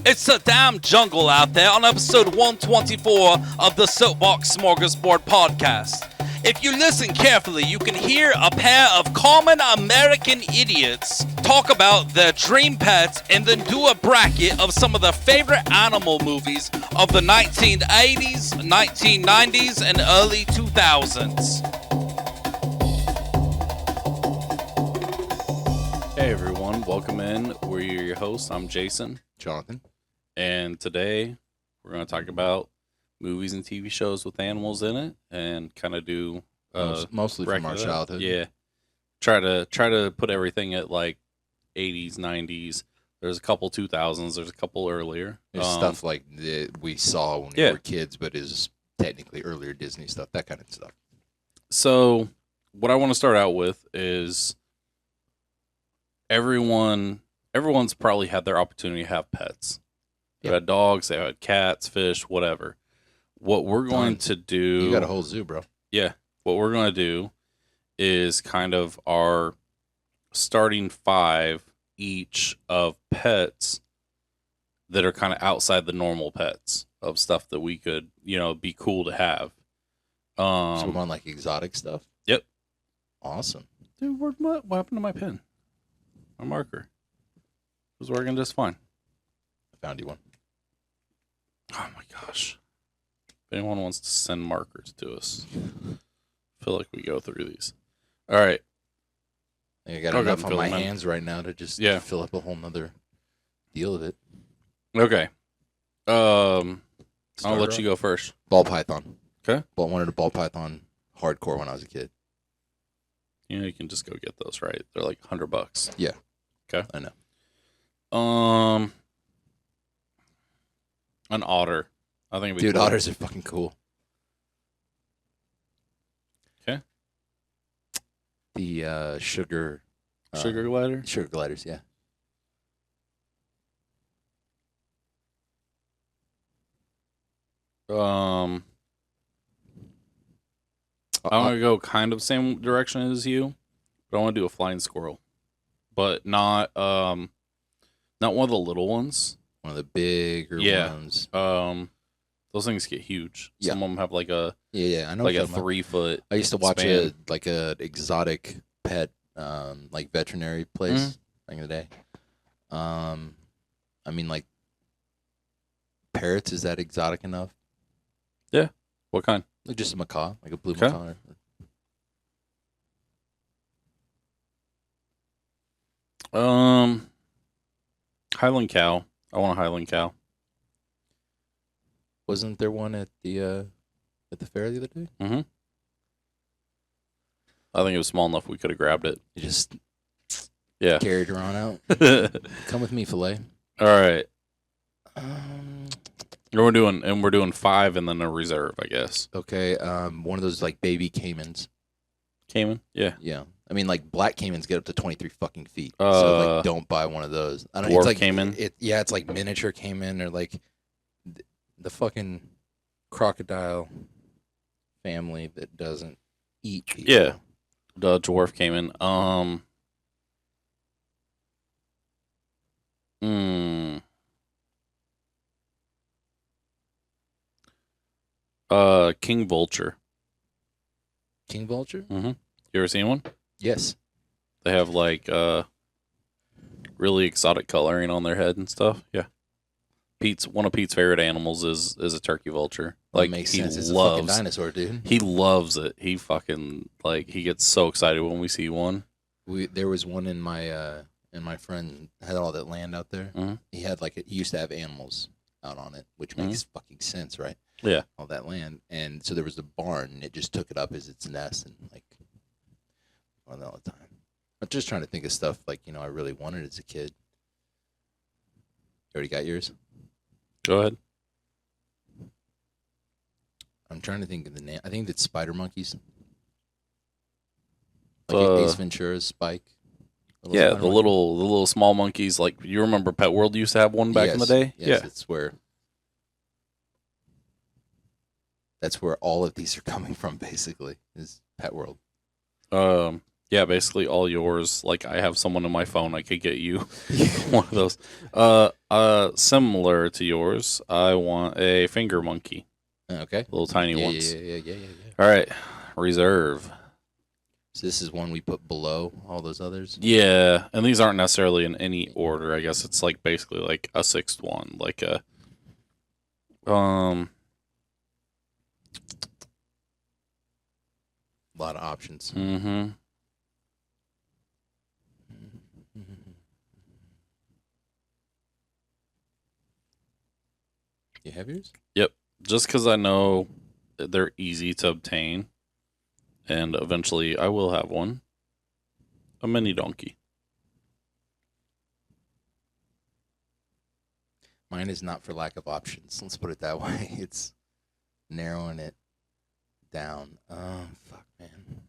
It's a damn jungle out there on episode 124 of the Soapbox Smorgasbord podcast. If you listen carefully, you can hear a pair of common American idiots talk about their dream pets and then do a bracket of some of their favorite animal movies of the 1980s, 1990s, and early 2000s. Hey everyone, welcome in. We're your hosts. I'm Jason. Jonathan. And today we're going to talk about movies and TV shows with animals in it, and kind of do mostly from our childhood. Yeah, try to put everything at like 80s, 90s. There's a couple 2000s. There's a couple earlier. There's stuff like that we saw when we were kids, but is technically earlier Disney stuff. That kind of stuff. So what I want to start out with is everyone's probably had their opportunity to have pets. They had dogs, they had cats, fish, whatever. What we're going to do... You got a whole zoo, bro. Yeah. What we're going to do is kind of our starting 5 each of pets that are kind of outside the normal pets of stuff that we could, be cool to have. So we're on like exotic stuff? Yep. Awesome. Dude, what happened to my pen? My marker. It was working just fine. I found you one. Oh my gosh. If anyone wants to send markers to us, I feel like we go through these. All right. I got enough on my hands right now to just fill up a whole nother deal of it. Okay. I'll let you go first. Ball python. Okay. Wanted a ball python hardcore when I was a kid. You can just go get those, right? They're like $100. Yeah. Okay. I know. An otter. I think Dude, cool. Otters are fucking cool. Okay. The sugar glider? Sugar gliders, yeah. I'm going to go kind of same direction as you, but I want to do a flying squirrel. But not one of the little ones. One of the bigger ones. Those things get huge. Yeah. Some of them have like a I know like a 3 foot. I used to watch a exotic pet like veterinary place back in the day. I mean, like parrots, is that exotic enough? Yeah. What kind? Like just a macaw, like a blue macaw. Highland cow. I want a Highland cow. Wasn't there one at the fair the other day? Mm-hmm. I think it was small enough we could have grabbed it. You just carried her on out. Come with me, filet. All right. We're doing 5 and then a reserve, I guess. Okay. One of those like baby caimans. Caiman? Yeah. Yeah. I mean, like black caimans get up to 23 fucking feet. So like, don't buy one of those. I don't. Dwarf it's like caiman. It's like miniature caiman or like the fucking crocodile family that doesn't eat people. Yeah. The dwarf caiman. King vulture. King vulture? Mm-hmm. You ever seen one? Yes. They have like really exotic coloring on their head and stuff. Yeah. One of Pete's favorite animals is a turkey vulture. Like, makes he sense. It's a loves fucking dinosaur, dude. He loves it. He fucking he gets so excited when we see one. There was one in my friend had all that land out there. Mm-hmm. He had he used to have animals out on it, which makes fucking sense, right? Yeah. All that land, and so there was a barn, and it just took it up as its nest, and all the time. I'm just trying to think of stuff I really wanted as a kid. You already got yours? Go ahead. I'm trying to think of the name. I think it's spider monkeys. Like Ace Ventura's Spike. Yeah, the little small monkeys. Like, you remember Pet World used to have one back in the day? Yes, yeah, that's where all of these are coming from. Basically, is Pet World. Yeah, basically all yours. Like I have someone on my phone, I could get you one of those. Similar to yours, I want a finger monkey, Okay. little tiny Yeah, ones. yeah. All right, reserve. So this is one we put below all those others. Yeah, and these aren't necessarily in any order. I guess it's like basically like a sixth one, like a A lot of options. Mm-hmm. You have yours? Yep. Just because I know they're easy to obtain, and eventually I will have one. A mini donkey. Mine is not for lack of options. Let's put it that way. It's narrowing it down. Fuck, man.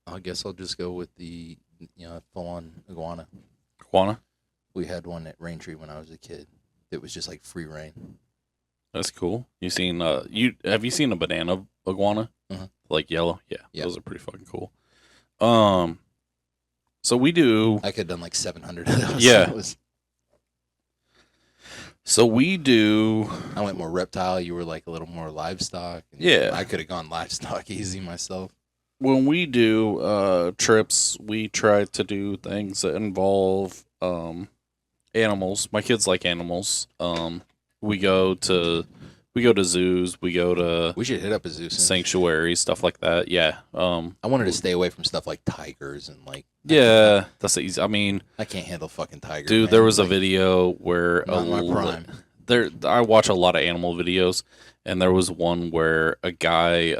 I guess I'll just go with the full-on iguana. Iguana? We had one at Raintree when I was a kid. It was just like free reign. That's cool. Have you seen a banana iguana? Uh-huh. Like yellow? Yeah. Yep. Those are pretty fucking cool. So we do I could have done like 700 of those. Yeah. So we do I went more reptile. You were like a little more livestock. Yeah. I could have gone livestock easy myself. when we do trips, we try to do things that involve animals. My kids like animals. We go to zoos, we go to We should hit up a zoo soon. sanctuaries, stuff like that. Yeah. I wanted to stay away from stuff like tigers and like. Yeah, that's easy. I mean, I can't handle fucking tigers. dude, man. there was a Like, video where not my prime. I watch a lot of animal videos, and there was one where a guy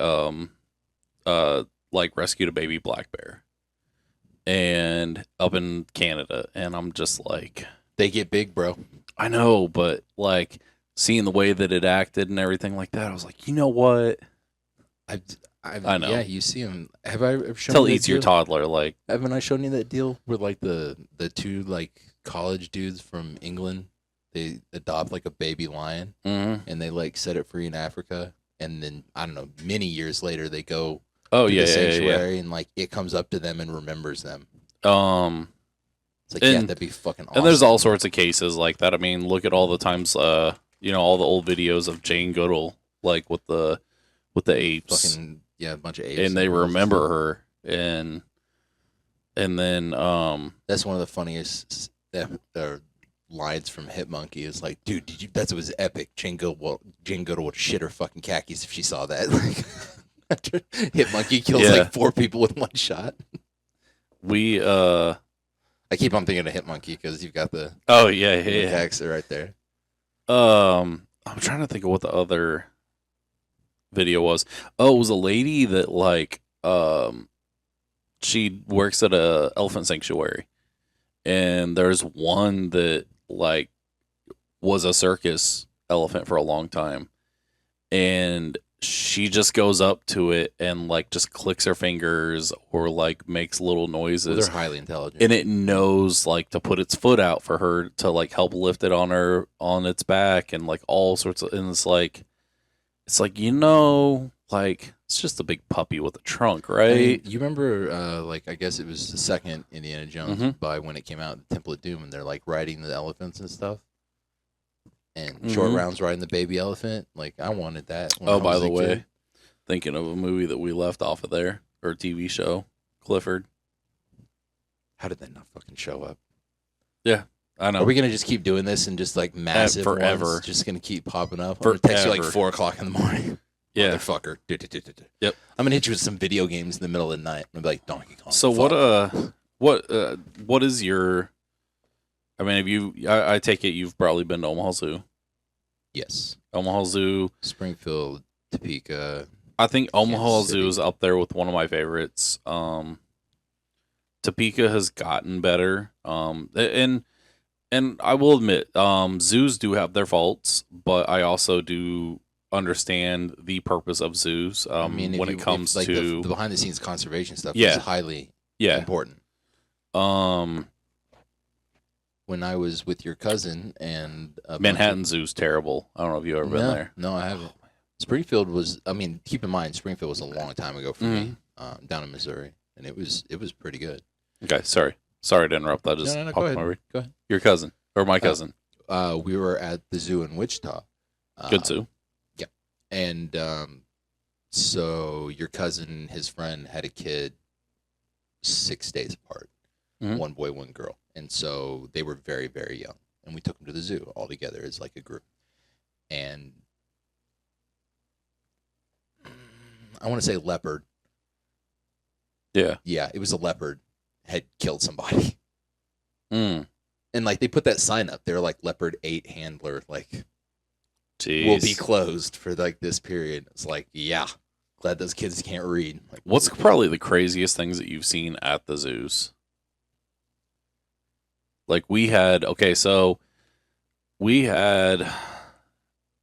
like rescued a baby black bear, and up in Canada, and I'm just like, They get big, bro. I know, but like seeing the way that it acted and everything like that, I was like, you know what? I know. Yeah, you see them. Have I ever shown Tell you eats that your deal? toddler, like, Haven't I shown you that deal where like the two like college dudes from England, they adopt like a baby lion mhm. and they like set it free in Africa, and then I don't know, many years later they go Oh to yeah, the yeah, yeah, sanctuary and like it comes up to them and remembers them. yeah. It's like, yeah, And- that'd be fucking awesome. And there's all sorts of cases like that. I mean, look at all the times, all the old videos of Jane Goodall, like with the apes, fucking a bunch of apes, and they wolves. remember her, and then That's one of the funniest lines from Hit Monkey is like, dude, that was epic. Jane Goodall would shit her fucking khakis if she saw that. Like, after Hit Monkey kills Yeah. like 4 people with one shot. we I keep on thinking of Hit Monkey because you've got the oh yeah. hacks right there. I'm trying to think of what the other video was. Oh, it was a lady that like she works at a elephant sanctuary, and there's one that like was a circus elephant for a long time, and she just goes up to it and like just clicks her fingers or like makes little Well, noises, they're highly intelligent. and it knows like to put its foot out for her to like help lift it on its back, and like all sorts of, and it's like like it's just a big puppy with a trunk, I right? mean, you remember, like, I guess it was the second Indiana Jones Mhm. by when it came out, the Temple of Doom, and they're like riding the elephants and stuff. And Short Mhm. Round's riding the baby elephant. Like, I wanted that. When Oh, I by was the a way, kid. thinking of a movie that we left off of there, or a TV show, Clifford. How did that not fucking show up? I know. Are we gonna just keep doing this and just like massive forever. ones just gonna keep popping up? I'm gonna text you like Forever. 4:00 in the morning. Yeah. Motherfucker. Yep. I'm gonna hit you with some video games in the middle of the night. I'm gonna be like Donkey Kong. So fuck. what is your? I mean, I take it you've probably been to Omaha Zoo. Yes. Omaha Zoo. Springfield, Topeka. I think Omaha Kansas Zoo City. is up there with one of my favorites. Topeka has gotten better. And I will admit, zoos do have their faults, but I also do understand the purpose of zoos. I mean, when it comes like to the behind the scenes conservation stuff Yeah. is highly yeah, important. um, When I was with your cousin and a bunch Manhattan Zoo's terrible. I don't know if you've ever of, been no, there. No, I haven't. Springfield was. I mean, keep in mind, Springfield was a long time ago for me, down in Missouri, and it was pretty good. Okay, sorry to interrupt. I just No, popped go ahead. my read. Go ahead. Your cousin or my cousin? We were at the zoo in Wichita. Good zoo. Yeah, and so your cousin, his friend, had a kid 6 days apart. Mhm. One boy, one girl, and so they were very, very young, and we took them to the zoo all together as like a group, and I want to say leopard. Yeah. Yeah, it was a leopard had killed somebody. Mm. And like they put that sign up. They're like leopard 8 handler, like Jeez. will be closed for like this period. It's like, yeah, glad those kids can't read. Like, What's probably the craziest things that you've seen at the zoos? Like we had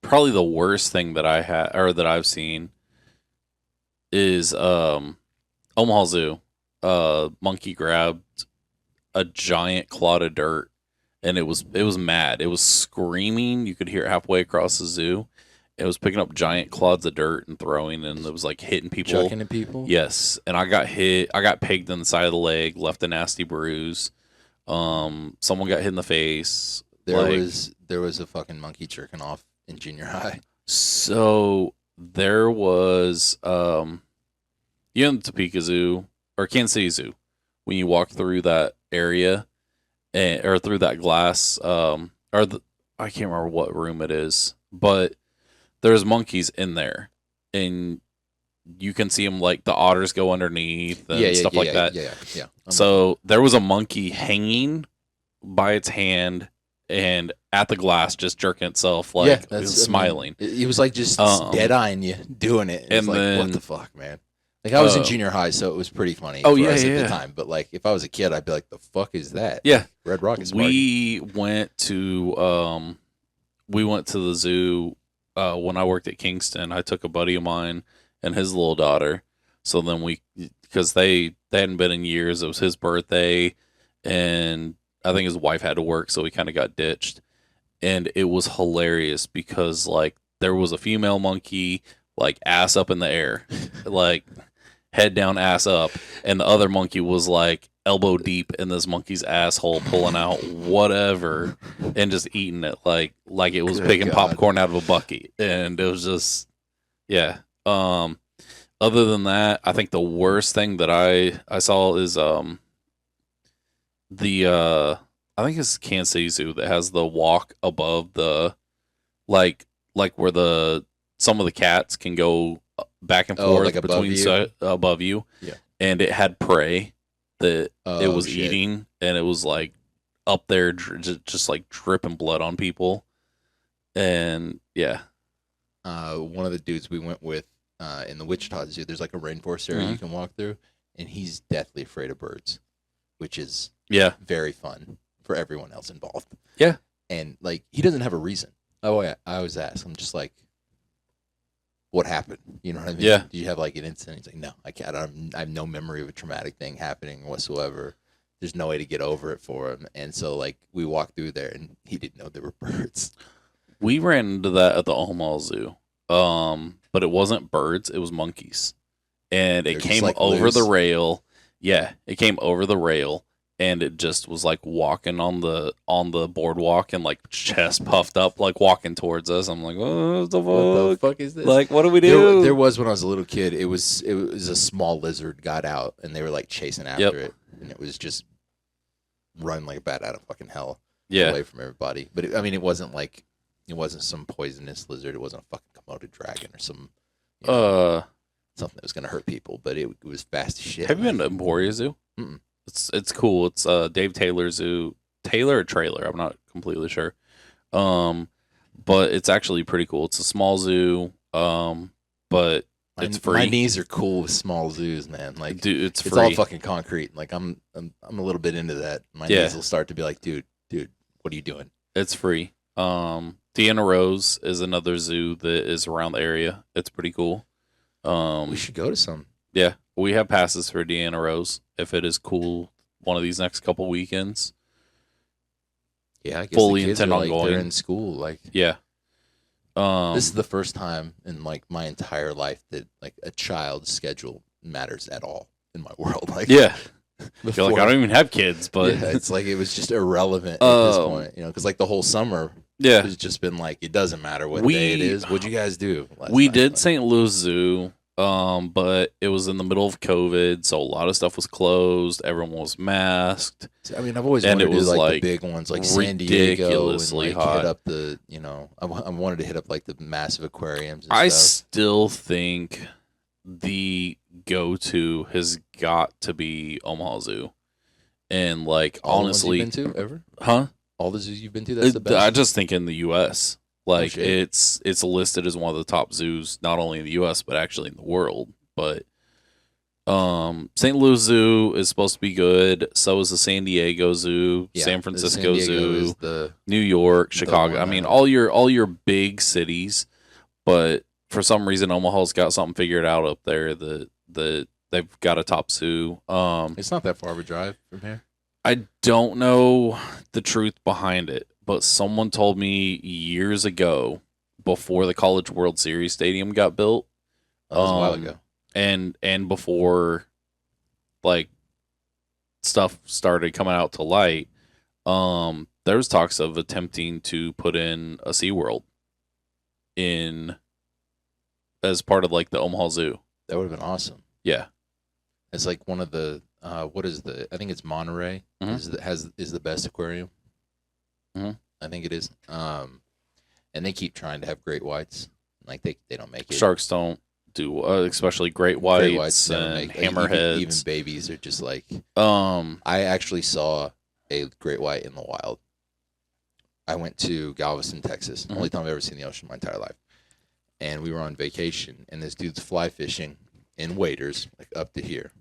probably the worst thing that I had or that I've seen is Omaha Zoo. Monkey grabbed a giant clod of dirt and it was mad. It was screaming. You could hear it halfway across the zoo. It was picking up giant clods of dirt and throwing, and it was like hitting people. chucking at people? Yes, and I got hit. I got pegged in the side of the leg, left a nasty bruise. Someone got hit in the face. There was a fucking monkey jerking off in junior high. So there was you know, the Topeka Zoo or Kansas City Zoo, when you walk through that area or through that glass, I can't remember what room it is, but there's monkeys in there, and you can see them like the otters go underneath and stuff like that. Yeah. So there was a monkey hanging by its hand and at the glass, just jerking itself, like it was smiling. He was like just dead eyeing you, doing it. And like, then, what the fuck, man? Like I was in junior high, so it was pretty funny. Oh, for yeah, us yeah. at the time. But like, if I was a kid, I'd be like, the fuck is that? Yeah. Red Rockets party. We went to the zoo when I worked at Kingston. I took a buddy of mine and his little daughter. So then because they hadn't been in years. It was his birthday, and I think his wife had to work, so we kind of got ditched. And it was hilarious because like there was a female monkey like ass up in the air, like head down, ass up, and the other monkey was like elbow deep in this monkey's asshole, pulling out whatever and just eating it like it was picking popcorn out of a bucket. And it was just, yeah. Other than that, I think the worst thing that I saw is I think it's Kansas City Zoo that has the walk above the like where some of the cats can go back and forth like above between you? Above you. Yeah. And it had prey that it was shit. eating, and it was like up there just like dripping blood on people. And yeah. One of the dudes we went with in the Wichita Zoo, there's like a rainforest area you can walk through, and he's deathly afraid of birds, which is very fun for everyone else involved. Yeah. And like he doesn't have a reason. Oh yeah, I always ask. I'm just like, what happened? You know what I mean? Yeah. Do you have like an incident? He's like, no, I can't. I have no memory of a traumatic thing happening whatsoever. There's no way to get over it for him. And so like we walked through there, and he didn't know there were birds. We ran into that at the Omaha Zoo. But it wasn't birds, it was monkeys. And it came like over loose. the rail. Yeah, it came over the rail, and it just was like walking on the boardwalk and like chest puffed up, like walking towards us. I'm like, what the fuck? What the fuck is this? Like, what do we do? There was when I was a little kid. It was a small lizard got out, and they were like chasing after it, and it was just run like a bat out of fucking hell, away from everybody. But it wasn't like it wasn't some poisonous lizard. It wasn't a fucking Komodo dragon or some something that was gonna hurt people. But it was fast as shit. Have you been to Emporia Zoo? Mm-mm. It's cool. It's Dave Taylor Zoo. Taylor or Trailer? I'm not completely sure. But it's actually pretty cool. It's a small zoo. But it's free. My knees are cool with small zoos, man. Like, dude, it's free. It's all fucking concrete. Like, I'm a little bit into that. My knees will start to be like, dude, what are you doing? It's free. Deanna Rose is another zoo that is around the area. It's pretty cool. We should go to some. Yeah, we have passes for Deanna Rose if it is cool one of these next couple weekends. Yeah, I guess fully the kids intend are on like, going. they're in school, like Yeah. This is the first time in like my entire life that like a child's schedule matters at all in my world. Like yeah. You're before, like, I don't even have kids, but yeah, it's like it was just irrelevant at this point, you know, because like the whole summer yeah. has just been like it doesn't matter what day it is. What'd you guys do? We night? did Like, St. Louis Zoo, but it was in the middle of COVID, so a lot of stuff was closed. Everyone was masked. I mean, I've always And wanted it to do was, like like, the big ones, like San Diego, and ridiculously like hot. hit up the, you know, I wanted to hit up like the massive aquariums. And I stuff. still think the go-to has got to be Omaha Zoo, and like All honestly, the ones you've been to ever? huh? All the zoos you've been to? That's the best. I just think in the U.S. Like shit. it's listed as one of the top zoos, not only in the U.S. but actually in the world. But St. Louis Zoo is supposed to be good. So is the San Diego Zoo, Yeah, San the Francisco San Diego Zoo, is the New York, Chicago. one I mean, that- all your big cities. But for some reason, Omaha's got something figured out up there. They've got a top zoo. It's not that far of a drive from here. I don't know the truth behind it, but someone told me years ago, before the College World Series stadium got built, That was a while Um, ago. and before like stuff started coming out to light, there was talks of attempting to put in a SeaWorld in as part of like the Omaha Zoo. That would have been awesome. Yeah. It's like one of the what is I think it's Monterey Mhm. is the best aquarium. Mhm. I think it is. And they keep trying to have great whites. Like they don't make it. Sharks don't do especially great whites, Great whites never and make like, hammerheads. even babies are just like. um I actually saw a great white in the wild. I went to Galveston, Texas. Mhm. Only time I've ever seen the ocean in my entire life. And we were on vacation, and this dude's fly fishing in waders, like up to here.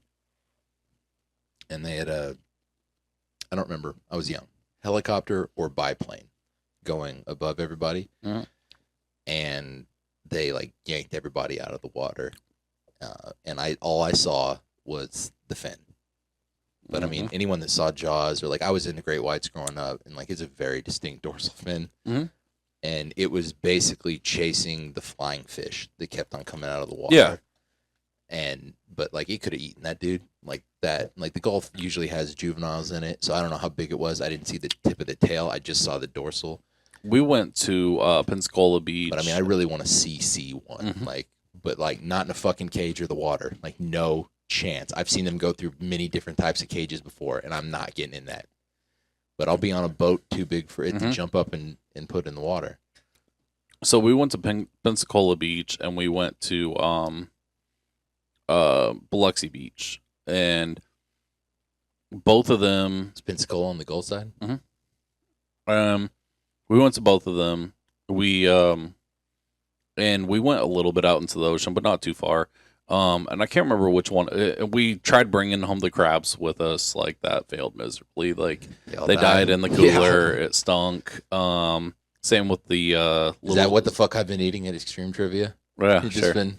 And they had I don't remember, I was young, helicopter or biplane going above everybody. Mhm. And they like yanked everybody out of the water. And all I saw was the fin. But I mean, anyone that saw Jaws or like I was into great whites growing up, and like it's a very distinct dorsal fin, Mhm. and it was basically chasing the flying fish that kept on coming out of the water. Yeah. But like it could have eaten that dude like that. Like the Gulf usually has juveniles in it, so I don't know how big it was. I didn't see the tip of the tail. I just saw the dorsal. We went to Pensacola Beach. But I mean, I really want to see one, Mhm. like, but like not in a fucking cage or the water. Like no chance. I've seen them go through many different types of cages before, and I'm not getting in that. But I'll be on a boat too big for it to Mhm. jump up and put in the water. So we went to Pensacola Beach, and we went to Biloxi Beach, and both of them. It's Pensacola on the Gulf side. We went to both of them. And we went a little bit out into the ocean, but not too far. And I can't remember which one. We tried bringing home the crabs with us, like that failed miserably. Like all they died in the Yeah. cooler. It stunk. Same with the Is that what the fuck I've been eating at Extreme Trivia? Yeah, You've sure. just been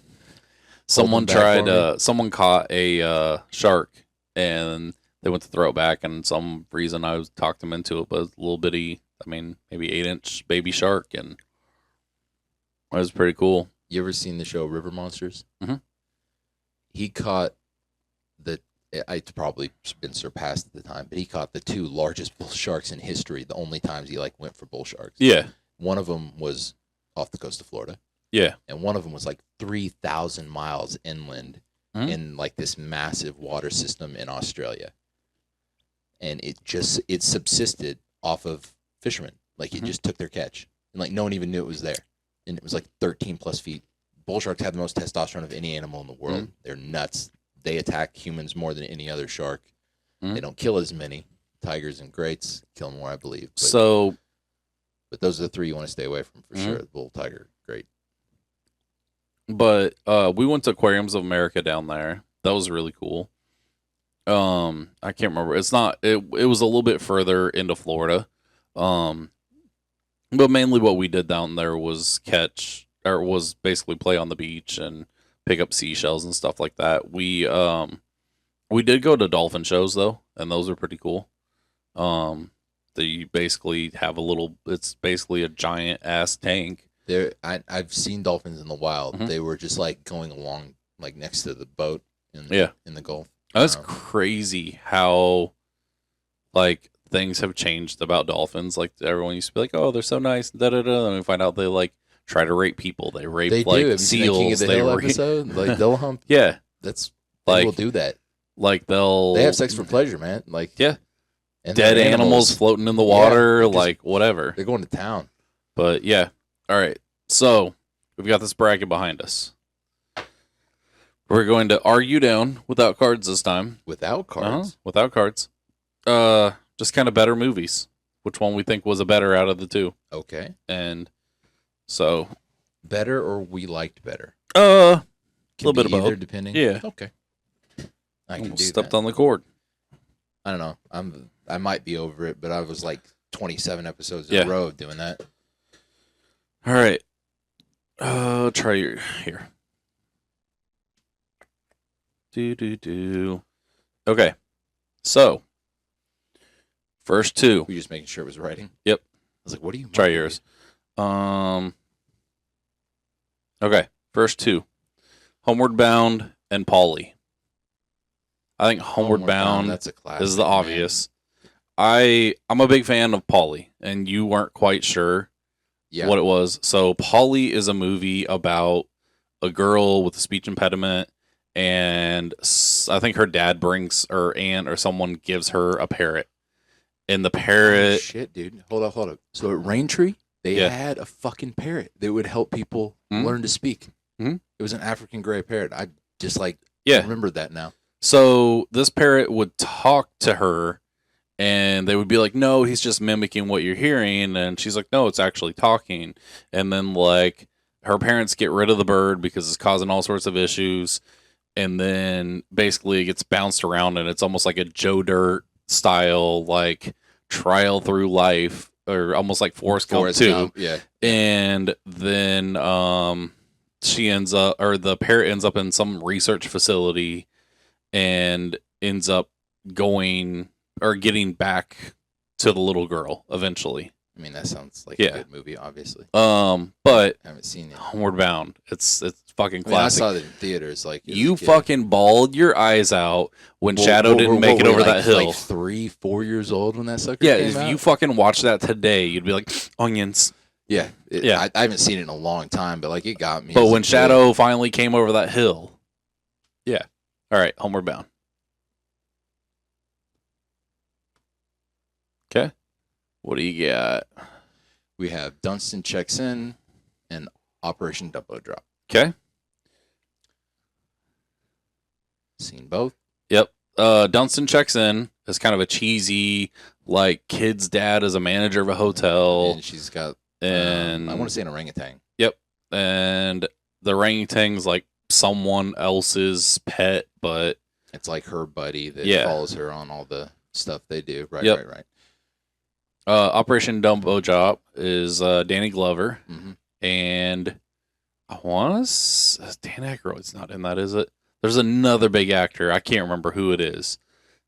Someone holding back for tried. Someone caught a shark, and they went to throw it back, and some reason I talked them into it, but a little bitty. I mean, maybe 8-inch baby shark, and it was pretty cool. You ever seen the show River Monsters? Mhm. He caught it's probably been surpassed at the time, but he caught the two largest bull sharks in history. The only times he like went for bull sharks. Yeah, One of them was off the coast of Florida, yeah. and one of them was like 3,000 miles inland Mhm. in like this massive water system in Australia. And it subsisted off of fishermen. Like it Mhm. just took their catch, and like no one even knew it was there. And it was like 13 plus feet. Bull sharks have the most testosterone of any animal in the world. Mhm. They're nuts. They attack humans more than any other shark. Mhm. They don't kill as many. Tigers and greats kill more, I believe. But those are the three you want to stay away from for Mhm. sure. Bull, tiger, great. But we went to Aquariums of America down there. That was really cool. I can't remember. It's not. It was a little bit further into Florida. But mainly what we did down there was was basically play on the beach and pick up seashells and stuff like that. We did go to dolphin shows though, and those are pretty cool. They basically have it's basically a giant ass tank. I've seen dolphins in the wild. Mhm. They were just like going along like next to the boat in the Gulf. That's Um, crazy how like things have changed about dolphins. Like everyone used to be like, "Oh, they're so nice," da da da. And we find out they like try to rape people. They rape They like do. Have you seen that King of seals. the They Hill rape, episode? Like they'll hump. yeah, That's Like- they will do that. like they'll They have sex for pleasure, man. Like Yeah. and dead they're animals floating in the water, just- like whatever. They're going to town. But yeah, all right. So we've got this bracket behind us. We're going to argue down without cards this time. Without cards. Without cards. Just kind of better movies. Which one we think was a better out of the two? Okay. And so, Better or we liked better? a Can little bit be of either, both. depending. Yeah. Okay. I can do Stepped that. on the cord. I don't know. I might be over it, but I was like 27 episodes in Yeah. a row doing that. All right. Try your here. Do. Okay. So, first two. We just making sure it was writing. Yep. I was like, what do you Try yours. Okay. First two. Homeward Bound and Polly. I think Homeward Bound That's a classic. is the man. obvious. I'm a big fan of Polly, and you weren't quite sure Yeah. what it was. So Polly is a movie about a girl with a speech impediment, and I think her dad brings her aunt or someone gives her a parrot, and the Oh, parrot. shit, dude. Hold up. So at Raintree, they Yeah. had a fucking parrot that would help people Mhm. learn to speak. Mhm. It was an African gray parrot. I just Yeah. remembered that now. So this parrot would talk to her, and they would be like, "No, he's just mimicking what you're hearing," and she's like, "No, it's actually talking." And then like her parents get rid of the bird because it's causing all sorts of issues, and then basically it gets bounced around, and it's almost like a Joe Dirt style like trial through life, or almost like Forrest Gump Forrest too. Gump, yeah. And then she ends up, or the parrot ends up in some research facility and ends up going or getting back to the little girl eventually. I mean, that sounds like Yeah. a good movie, obviously. But I haven't seen it. Homeward Bound, it's fucking I mean, I classic. saw it in theaters. Like as a You kid. fucking bawled your eyes out when Well, Shadow didn't make it were over we, that hill. Like 3-4 years old when that sucker Yeah, came if out? you fucking watch that today, you'd be like, onions. Yeah, Yeah. I haven't seen it in a long time, but like it got me. But as a when kid. Shadow finally came over that hill, yeah. All right, Homeward Bound. Okay. What do you got? we have Dunstan Checks In and Operation Dumbo Drop. Okay. Seen both. Yep. Dunstan Checks In as kind of a cheesy, like kid's dad as a manager of a hotel, And she's got and I want to say an orangutan. and the orangutan's like someone else's pet, but It's like her buddy that Yeah. follows her on all the stuff they do. Right, Yep. right. Operation Dumbo Drop is Danny Glover, Mhm. and I want to. Dan Aykroyd's not in that, is it? There's another big actor. I can't remember who it is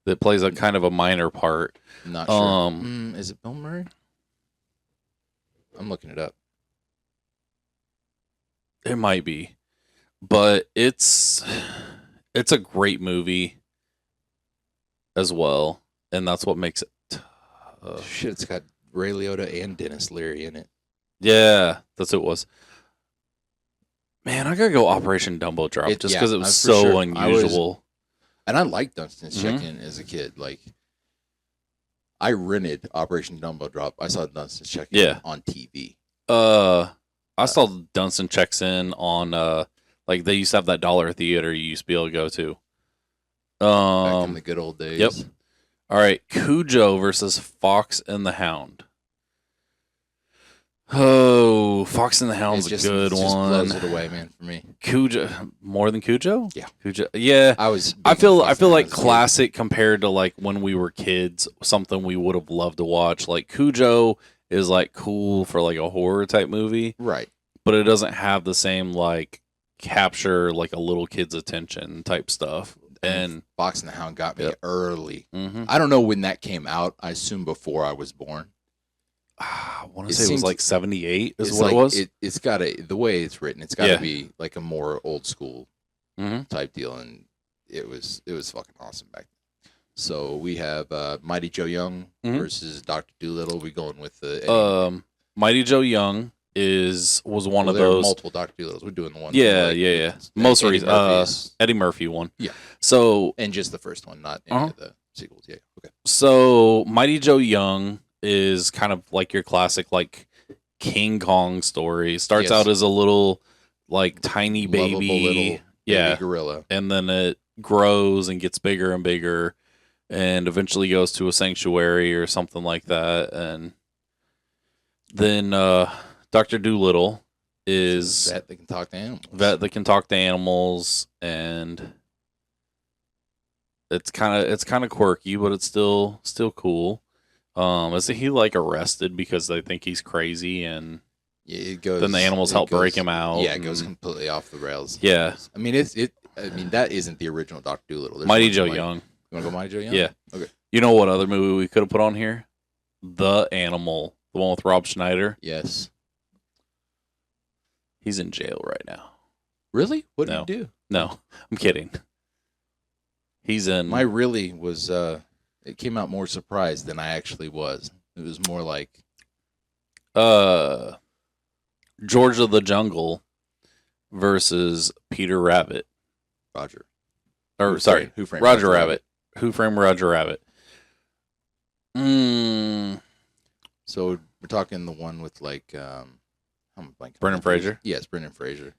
that plays a kind of a minor part. Not sure. Um, Is it Bill Murray? I'm looking it up. It might be, but it's a great movie as well, and that's what makes it. Shit, it's got Ray Liotta and Dennis Leary in it. Yeah, that's what it was. Man, I gotta go Operation Dumbo Drop It- just yeah, because it was for so sure. I was- unusual. And I liked Dunstan's Mhm. Check-In as a kid. Like, I rented Operation Dumbo Drop. I saw Dunstan's Check-In Yeah. on TV. I saw Dunstan Checks In on like they used to have that dollar theater you used to be able to go to. Back in the good old days. Yep. All right, Cujo versus Fox and the Hound. Oh, Fox and the Hound's It's a good it just one. blows it away, man, for me. Cujo more than Cujo? Yeah. Cujo. Yeah. I was. I big feel on Fox I feel and the like Hound as a kid. classic compared to like when we were kids, something we would have loved to watch. Like Cujo is like cool for like a horror type movie, Right. but it doesn't have the same like capture like a little kid's attention type stuff. And Fox and the Hound got me Yep. early. mhm. I don't know when that came out. I assume before I was born. I want It to say it was seems- like 78 is It's what like, it was. It's got to, the way it's written, it's got to Yeah. be like a more old school Mhm. type deal, and it was fucking awesome back then. So we have Mighty Joe Young Mhm. versus Dr. Doolittle. We going with the Mighty Joe Young was one of there are those. multiple Dr. Doolittles. We're doing the one. Yeah, like, yeah. with Most Eddie recent, Murphy's, Eddie Murphy one. Yeah. So and just the first one, not any Uh-huh. of the sequels. Yeah. Okay. So Mighty Joe Young is kind of like your classic like King Kong story. Starts Yes. out as a little like tiny Lovable baby, little yeah, baby gorilla. and then it grows and gets bigger and bigger, and eventually goes to a sanctuary or something like that. And then Dr. Doolittle is Vet that can talk to animals. vet that can talk to animals, and it's kind of quirky, but it's still cool. Isn't he like arrested because they think he's crazy, and Yeah, it goes. then the animals it help goes- break him out? Yeah, it goes and- completely off the rails. Yeah. I mean, I mean, that isn't the original Dr. Doolittle. There's Mighty one Joe like- Young. You want to go Mighty Joe Young? Yeah. Okay. You know what other movie we could have put on here? The Animal, the one with Rob Schneider. Yes. He's in jail right now. Really? What did No. you do? No, I'm kidding. He's in. My really was. It came out more surprised than I actually was. It was more like George of the Jungle versus Peter Rabbit. Roger. Or sorry, Who Framed Roger Rabbit. Who Framed Roger Rabbit? So we're talking the one with like I'm blanking. Brendan Fraser? Yes, Brendan Fraser.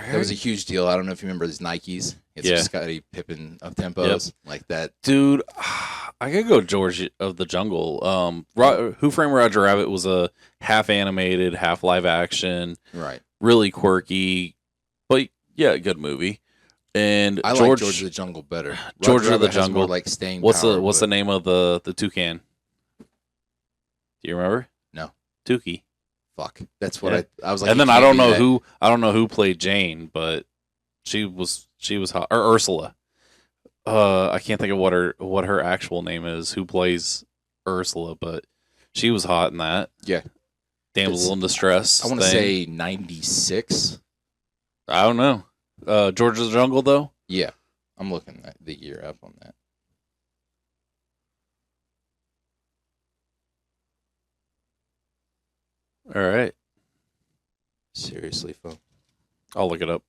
That was a huge deal. I don't know if you remember those Nikes. It's Yeah. Scottie Pippen up tempos like that. Dude, I could go George of the Jungle. Who Framed Roger Rabbit was a half animated, half live action, Right. really quirky, but yeah, good movie. And I like George of the Jungle better. George Roger of the Rabbit has Jungle. more like staying what's power, the but- name of the toucan? Do you remember? No. Tukey. Fuck. That's what Yeah. I was like. And it then I can't don't be know that. who played Jane, but she was hot, or Ursula. I can't think of what her actual name is. Who plays Ursula? But she was hot in that. Yeah. Damsel in Distress. I want to thing. say 96. I don't know. George of the Jungle though. Yeah. I'm looking at the year up on that. All right, Seriously, phone. I'll look it up.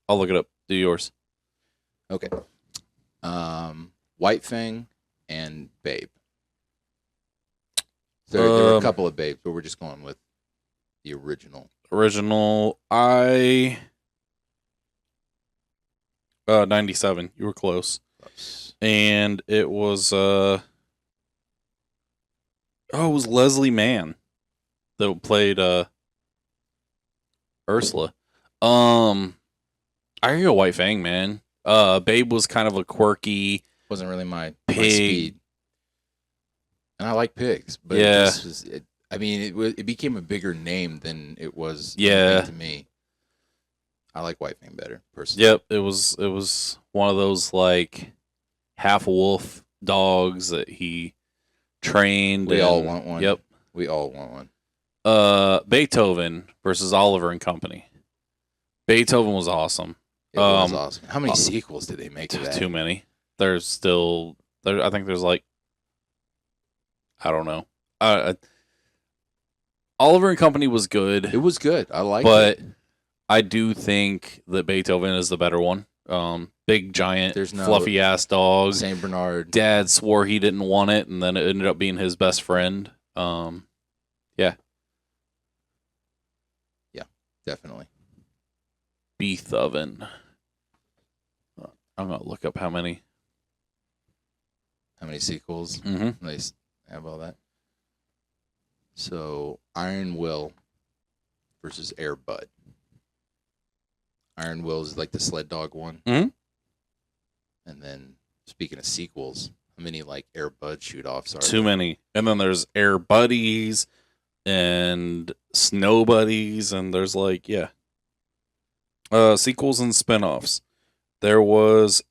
Do yours. Okay. White Fang and Babe. There are a couple of Babes, but we're just going with the original. Original. 97. You were close. And it was it was Leslie Mann that played Ursula. I could go White Fang, man. Babe was kind of a quirky Wasn't really my Pig. speed. And I like pigs, but Yeah. it became a bigger name than it was Yeah. to me. I like White Fang better, personally. Yep, it was one of those like half wolf dogs that he trained. We all and- want one. Yep. We all want one. Beethoven versus Oliver and Company. Beethoven was awesome. It was awesome. How many sequels did they make to that? Too many. There's still I think there's like I don't know. Oliver and Company was good, It was good. I liked but it. I do think that Beethoven is the better one. Big giant, There's no- fluffy ass dog. Saint Bernard. Dad swore he didn't want it, and then it ended up being his best friend. Definitely. Beethoven. I'm gonna look up how many. How many sequels? Mm-hmm. Nice. Have all that. So Iron Will versus Air Bud. Iron Will is like the sled dog one. Mhm. And then speaking of sequels, how many like Air Bud shoot offs are Too there? many. And then there's Air Buddies and Snow Buddies, and there's like sequels and spin-offs. There was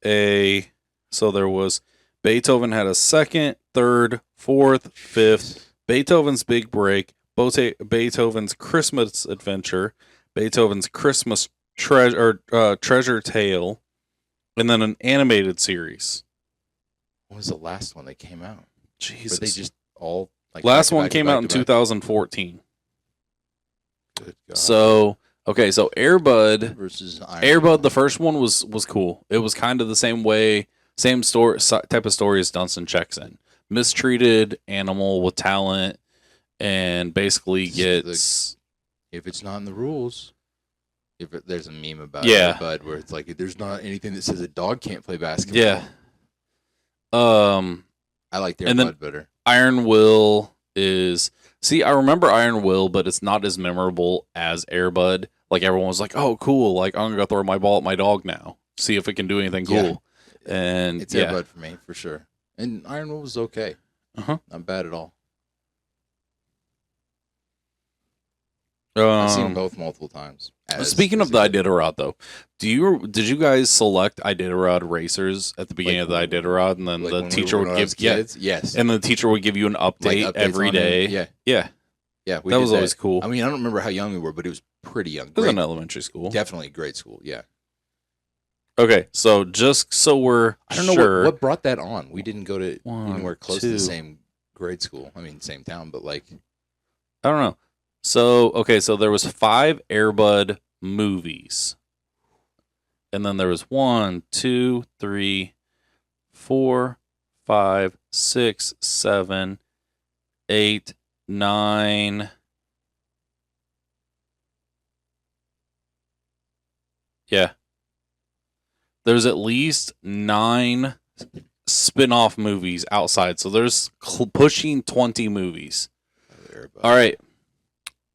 Beethoven had a second, third, fourth, fifth, Beethoven's Big Break, Beethoven's Christmas Adventure, Beethoven's Christmas Treasure Tale, and then an animated series. What was the last one that came out? Jesus. Were they just all like Last one came out in 2014. Good God. So Air Bud versus Iron Air Man. Bud, the first one was cool. It was kind of the same way, same story type of story as Dunstan Checks In. Mistreated animal with talent, and basically gets. If it's not in the rules, there's a meme about Yeah. Air Bud where it's like there's not anything that says a dog can't play basketball. Yeah. I like Air and then- Bud better. Iron Will is. See, I remember Iron Will, but it's not as memorable as Air Bud. Like, everyone was like, oh, cool. Like, I'm going to go throw my ball at my dog now. See if it can do anything cool. Yeah. And It's Air Bud for me, for sure. And Iron Will was okay. Uh-huh. Not bad at all. I've seen them both multiple times. Speaking of the Iditarod, though, did you guys select Iditarod racers at the beginning of the Iditarod, and then the teacher would give yes, and the teacher would give you an update updates every on day? him. Yeah, that that was always cool. I mean, I don't remember how young we were, but it was pretty young. It was Great- in elementary school. Definitely grade school. Yeah. Okay, so just so we're I don't know sure, what brought that on. We didn't go to One, anywhere close to two. the same grade school. I mean, same town, but like I don't know. So there was 5 Air Bud movies, and then there was 1, 2, 3, 4, 5, 6, 7, 8, 9. Yeah. There's at least 9 spin-off movies outside. So there's pushing 20 movies. Everybody. All right.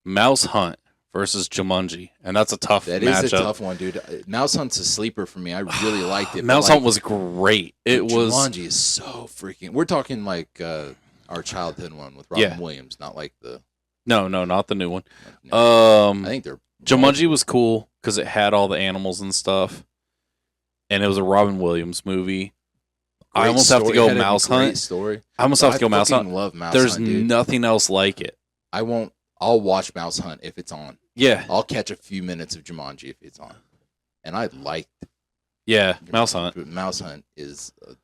Mouse Hunt versus Jumanji. And that's a tough That matchup. is a tough one, dude. Mouse Hunt's a sleeper for me. I really liked it. Mouse but, Hunt was great. It was Jumanji is so freaking. We're talking like our childhood one with Robin Yeah. Williams, not like the. no, not the new one. I think they're Jumanji was cool because it had all the animals and stuff, and it was a Robin Williams movie. I great almost have to story. go It had a Mouse great Hunt. Story. I almost have to go Mouse fucking Hunt. Love Mouse There's Hunt, dude. nothing else like it. I won't. I'll watch Mouse Hunt if it's on. Yeah, I'll catch a few minutes of Jumanji if it's on. And I liked yeah, Mouse Hunt. Mouse Hunt is a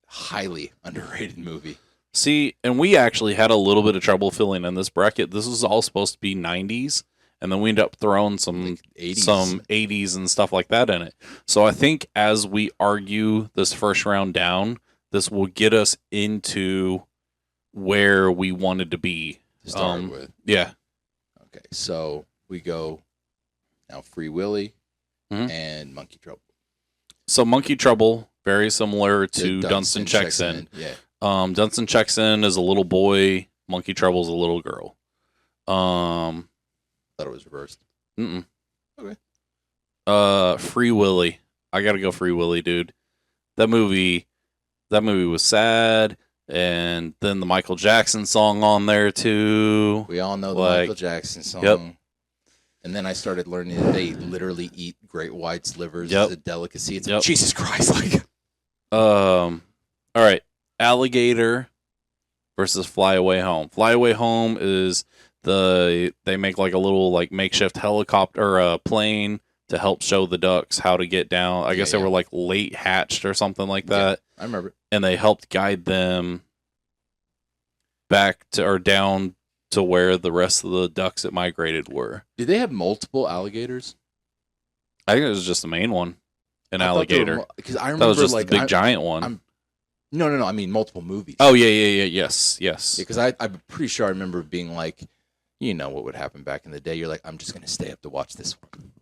highly underrated movie. See, and we actually had a little bit of trouble filling in this bracket. This was all supposed to be 90s, and then we ended up throwing some Like 80s. some 80s and stuff like that in it. So I think as we argue this first round down, this will get us into where we wanted to be. to start with. Yeah. Okay, so we go now Free Willy Mhm. and Monkey Trouble. So Monkey Trouble, very similar to The Dunstan Checks In. Yeah. Dunstan Checks In is a little boy. Monkey Trouble is a little girl. Thought it was reversed. Mm-mm. Okay. Free Willy. I gotta go Free Willy, dude. That movie was sad, and then the Michael Jackson song on there too. We all know the Like- Michael Jackson song. Yep. And then I started learning that they literally eat great whites livers Yep. as a delicacy. It's Yep. like, Jesus Christ, like All right, Alligator versus Fly Away Home. Fly Away Home is they make like a little like makeshift helicopter or plane to help show the ducks how to get down. I guess they yeah. were like late hatched or something like Yeah. that. I remember. And they helped guide them back to or down to where the rest of the ducks that migrated were. Did they have multiple alligators? I think it was just the main one, an I thought there were alligator. Because I That remember was just like the big I- giant one. I'm- No. I mean multiple movies. Oh yeah, yes. Because I'm pretty sure I remember being like, you know what would happen back in the day. You're like, I'm just gonna stay up to watch this one.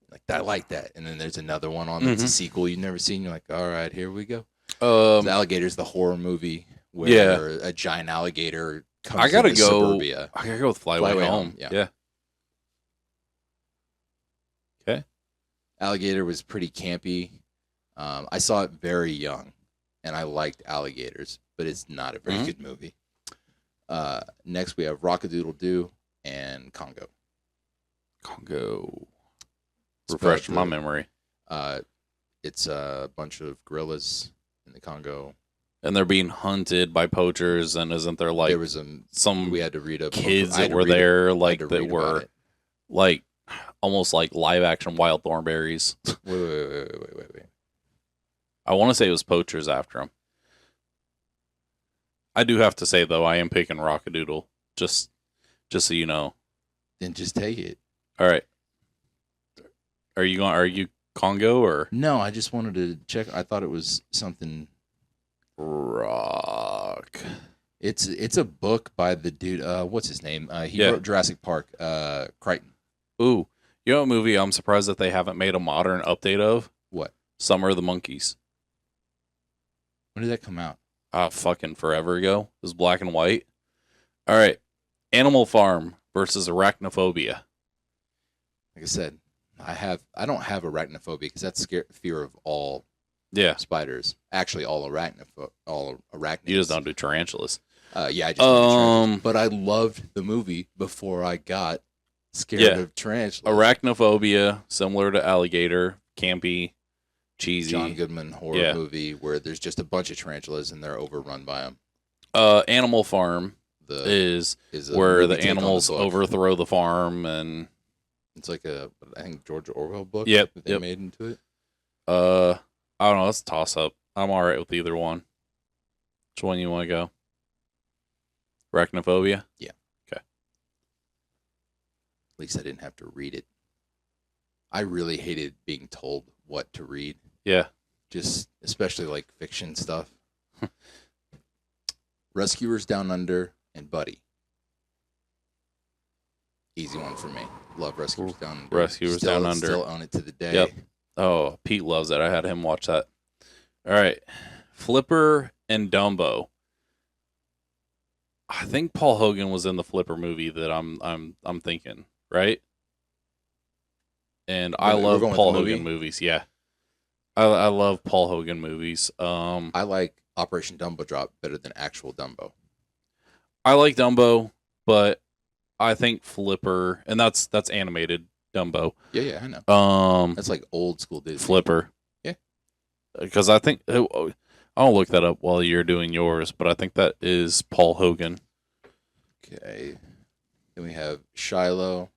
Like I like that. And then there's another one on that's a Mhm. sequel you've never seen. You're like, all right, here we go. Um, The Alligator's the horror movie where Yeah. a giant alligator comes I gotta into go. suburbia. I gotta go with Fly Fly Away Away Home. Home, yeah. Yeah. Okay. Alligator was pretty campy. I saw it very young, and I liked alligators, but it's not a very Mhm. good movie. Next, we have Rockadoodle Doo and Congo. Congo. It's Refresh about my the- memory. It's a bunch of gorillas in the Congo, and they're being hunted by poachers, and isn't there like there was some we had to read a book. kids I had that to were read there, I like had to that read about were it. like almost like live action Wild Thornberries? Wait. I want to say it was poachers after them. I do have to say though, I am picking Rockadoodle, just so you know. Then just take it. All right, are you Congo or No, I just wanted to check. I thought it was something. Rock? It's a book by the dude. What's his name? He Yeah. wrote Jurassic Park. Crichton. Ooh, you know what movie I'm surprised that they haven't made a modern update of? What? Summer of the Monkeys. When did that come out? Fucking forever ago. It was black and white. All right, Animal Farm versus Arachnophobia. Like I said, I don't have arachnophobia because that's fear of all Yeah, spiders. Actually, all arachnids. you just don't do tarantulas. Yeah, I just don't do tarantulas. But I loved the movie before I got scared Yeah. of tarantulas. Arachnophobia, similar to Alligator, campy, cheesy. John Goodman horror Yeah. movie where there's just a bunch of tarantulas and they're overrun by them. Animal Farm is a where movie the take on animals book. overthrow the farm, and It's like I think George Orwell book. Yep, that they yep. made into it. I don't know. It's a toss up. I'm all right with either one. Which one you want to go? Arachnophobia. At least I didn't have to read it. I really hated being told what to read. Yeah. Just especially like fiction stuff. Rescuers Down Under and Buddy. Easy one for me. Love Rescuers Down Under. Rescuers Down Under. Still own it to the day. Yep. Oh, Pete loves it. I had him watch that. All right, Flipper and Dumbo. I think Paul Hogan was in the Flipper movie that I'm thinking, right? And I We're love going with Paul the movie? Hogan movies. Yeah, I love Paul Hogan movies. I like Operation Dumbo Drop better than actual Dumbo. I like Dumbo, but I think Flipper, and that's animated Dumbo. Yeah, I know. That's like old school Disney. Flipper. Yeah. Because I think I'll look that up while you're doing yours, but I think that is Paul Hogan. Okay. Then we have Shiloh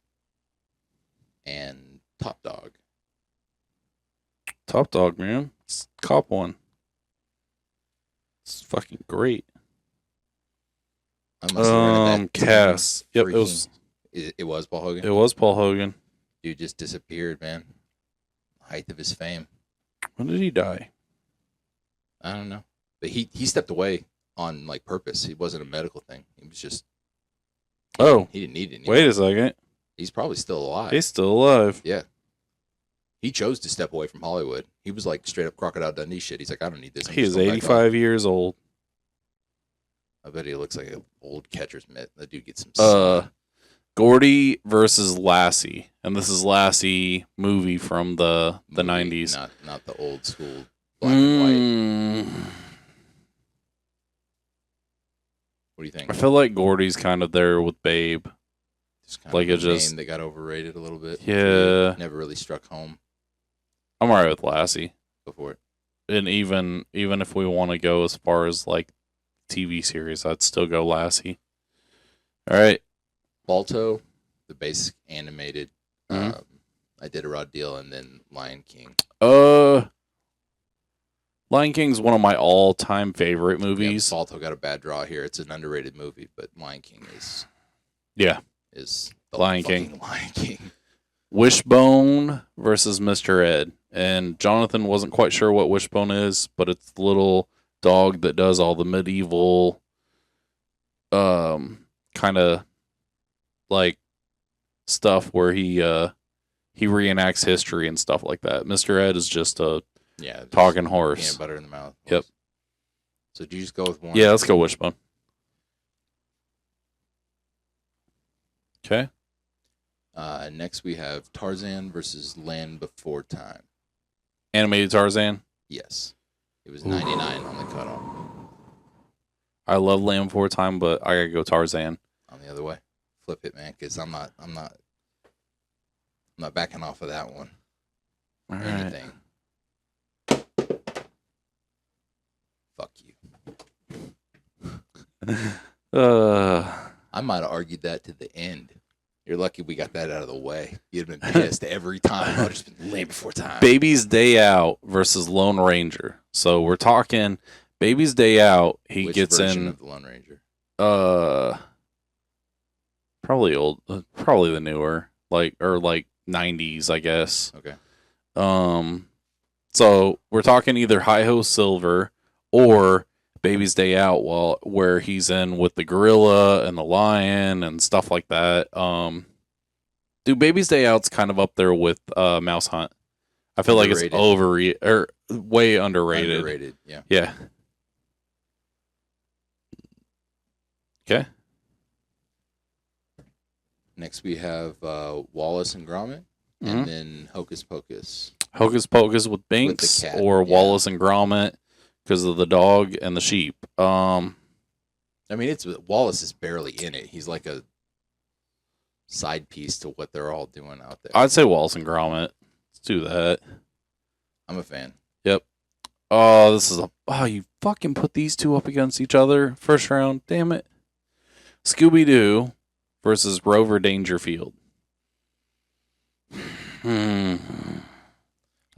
and Top Dog. Top Dog, man. It's cop one. It's fucking great. I must have rented that Cass. Yep, freaking- It was Paul Hogan. it was Paul Hogan. Dude just disappeared, man. Height of his fame. When did he die? I don't know, but he stepped away on like purpose. It wasn't a medical thing. He was just Oh, he didn't need it. wait a second. He's probably still alive. He's still alive. Yeah. He chose to step away from Hollywood. He was like straight up Crocodile Dundee shit. He's like, I don't need this. I'm He just is going back home. 85 years old. I bet he looks like an old catcher's mitt. That dude gets some. Gordy versus Lassie, and this is Lassie movie from the movie, 90s. not the old school black and white. What do you think? I feel like Gordy's kind of there with Babe. Just kind like of it a just- name that got overrated a little bit. Yeah. Never really struck home. I'm alright with Lassie. Go for it. And even if we want to go as far as like TV series, I'd still go Lassie. All right. Balto, the basic animated. Mhm. I did a raw deal, and then Lion King. Lion King's one of my all-time favorite Yeah, movies. Balto got a bad draw here. It's an underrated movie, but Lion King is Yeah. the Lion fucking King. Lion King. Wishbone versus Mr. Ed. And Jonathan wasn't quite sure what Wishbone is, but it's the little dog that does all the medieval kind of like stuff where he reenacts history and stuff like that. Mr. Ed is just a Yeah, just talking horse. peanut butter in the mouth. Yep. So do you just go with one? Yeah, let's go Wishbone. Okay. Next we have Tarzan versus Land Before Time. Animated Tarzan. Yes, it was 99 on the cutoff. I love Land Before Time, but I gotta go Tarzan. On the other way, flip it, man, because I'm not backing off of that one. All Or right. anything. Fuck you. I might have argued that to the end. You're lucky we got that out of the way. You'd have been pissed every time. I'd just been late before time. Baby's Day Out versus Lone Ranger. So we're talking Baby's Day Out. He Which gets version in. of the Lone Ranger? Probably probably the newer, like 90s, I guess. Okay. So we're talking either Hi-Ho Silver or Baby's Day Out, where he's in with the gorilla and the lion and stuff like that. Dude, Baby's Day Out's kind of up there with Mouse Hunt. I feel like it's way underrated. Underrated, yeah. Yeah. Okay. Next we have Wallace and Gromit, Mm-hmm. and then Hocus Pocus. Hocus Pocus with Binks cat, or yeah. Wallace and Gromit because of the dog and the sheep. I mean, Wallace is barely in it. He's like a side piece to what they're all doing out there. I'd say Wallace and Gromit. Let's do that. I'm a fan. Yep. You fucking put these two up against each other first round. Damn it. Scooby-Doo versus Rover Dangerfield. I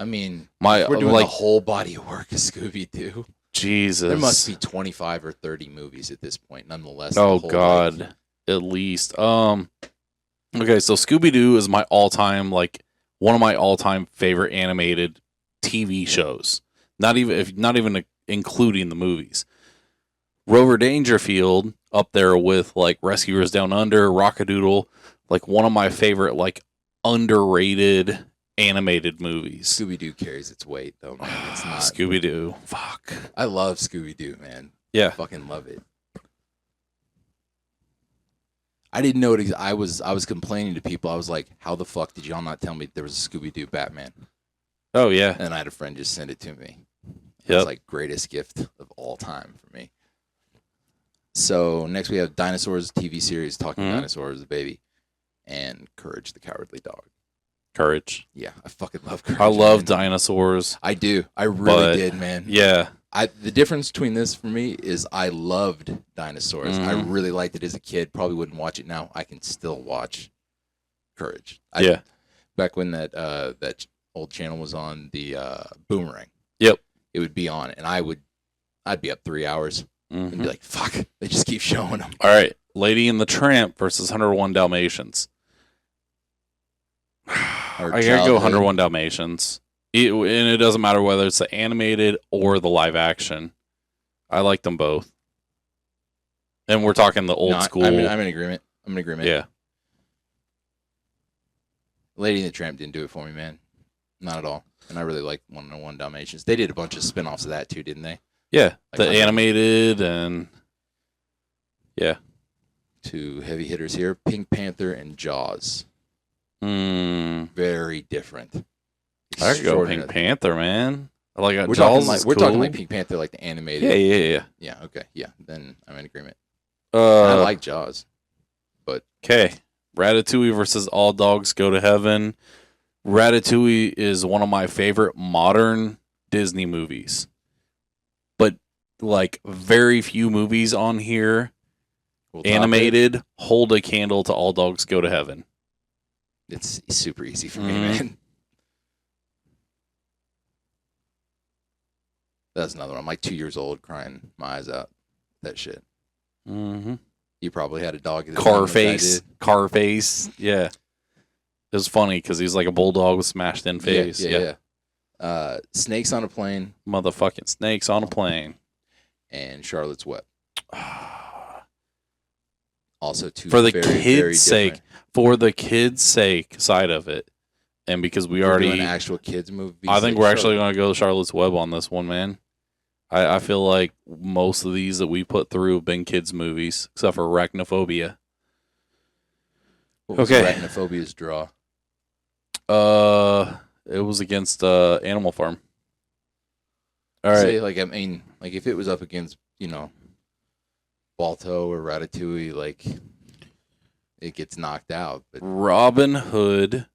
mean, We're we're doing the whole body of work of Scooby-Doo. Jesus. There must be 25 or 30 movies at this point, nonetheless. Oh the whole, God, like, at least. Okay, so Scooby-Doo is my all-time, one of my all-time favorite animated TV shows. Not even including the movies. Rover Dangerfield up there with Rescuers Down Under, Rockadoodle, one of my favorite underrated animated movies. Scooby-Doo carries its weight, though, man. It's not. Scooby-Doo. Fuck. I love Scooby-Doo, man. Yeah. I fucking love it. I didn't know it. I was complaining to people. I was like, how the fuck did y'all not tell me there was a Scooby-Doo Batman? Oh, yeah. And I had a friend just send it to me. It Yep. was greatest gift of all time for me. So next we have Dinosaurs TV series, Talking Dinosaurs, the baby, and Courage the Cowardly Dog. Courage. Yeah, I fucking love Courage. I love man. dinosaurs. I do. I really did, man. Yeah. The difference between this for me is I loved Dinosaurs. I really liked it as a kid. Probably wouldn't watch it now. I can still watch Courage. Back when that old channel was on, the Boomerang. Yep. It would be on, and I'd be up 3 hours and be like, "Fuck!" They just keep showing them. All right, Lady and the Tramp versus 101 Dalmatians. I gotta go 101 Dalmatians. And it doesn't matter whether it's the animated or the live action. I like them both. And we're talking the old school. I'm in agreement. Yeah. Lady and the Tramp didn't do it for me, man. Not at all. And I really like 101 Dalmatians. They did a bunch of spin-offs of that too, didn't they? Yeah. The animated and yeah. Two heavy hitters here: Pink Panther and Jaws. Very different. I could go Pink Panther, man. We're Jaws. talking like Pink Panther, like the animated. Yeah. Yeah. Okay. Yeah. Then I'm in agreement. I like Jaws, but okay. Ratatouille versus All Dogs Go to Heaven. Ratatouille is one of my favorite modern Disney movies, but very few movies on here animated hold a candle to All Dogs Go to Heaven. It's super easy for me, man. That's another one. I'm 2 years old, crying my eyes out. That shit. You probably had a dog. Carface. Yeah. It was funny because he's like a bulldog with smashed in face. Yeah. Snakes on a Plane. Motherfucking snakes on a plane. And Charlotte's Web. Also, two for the very, kids' very sake, different. for the kids' sake side of it, and because we We're already doing actual kids movies. I think we're actually going to go Charlotte's Web on this one, man. I feel like most of these that we put through have been kids' movies, except for Arachnophobia. What was Arachnophobia's draw? It was against Animal Farm. All right. Say, if it was up against, Balto or Ratatouille, it gets knocked out. But Robin Hood,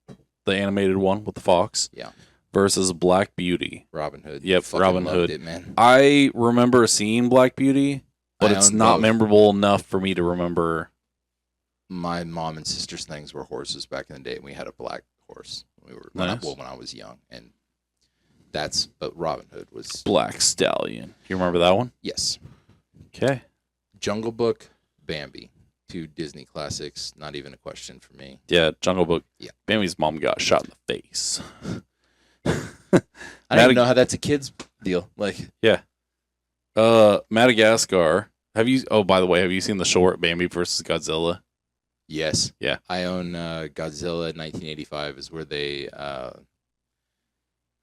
the animated one with the fox. Yeah. Versus Black Beauty. Robin Hood. Yep, Robin Hood. It, man. I remember seeing Black Beauty. but I it's own not both. memorable enough for me to remember. My mom and sister's things were horses back in the day, and we had a black horse. We were Nice. when I was young, and but Robin Hood was Black Stallion. You remember that one? yes. Okay. Jungle Book, Bambi, 2 Disney classics. Not even a question for me. Yeah, Jungle Book. Yeah. Bambi's mom got shot in the face. I don't even know how that's a kid's deal. Like, Madagascar. By the way, have you seen the short Bambi versus Godzilla? yes, Yeah. I own Godzilla 1985. Is where they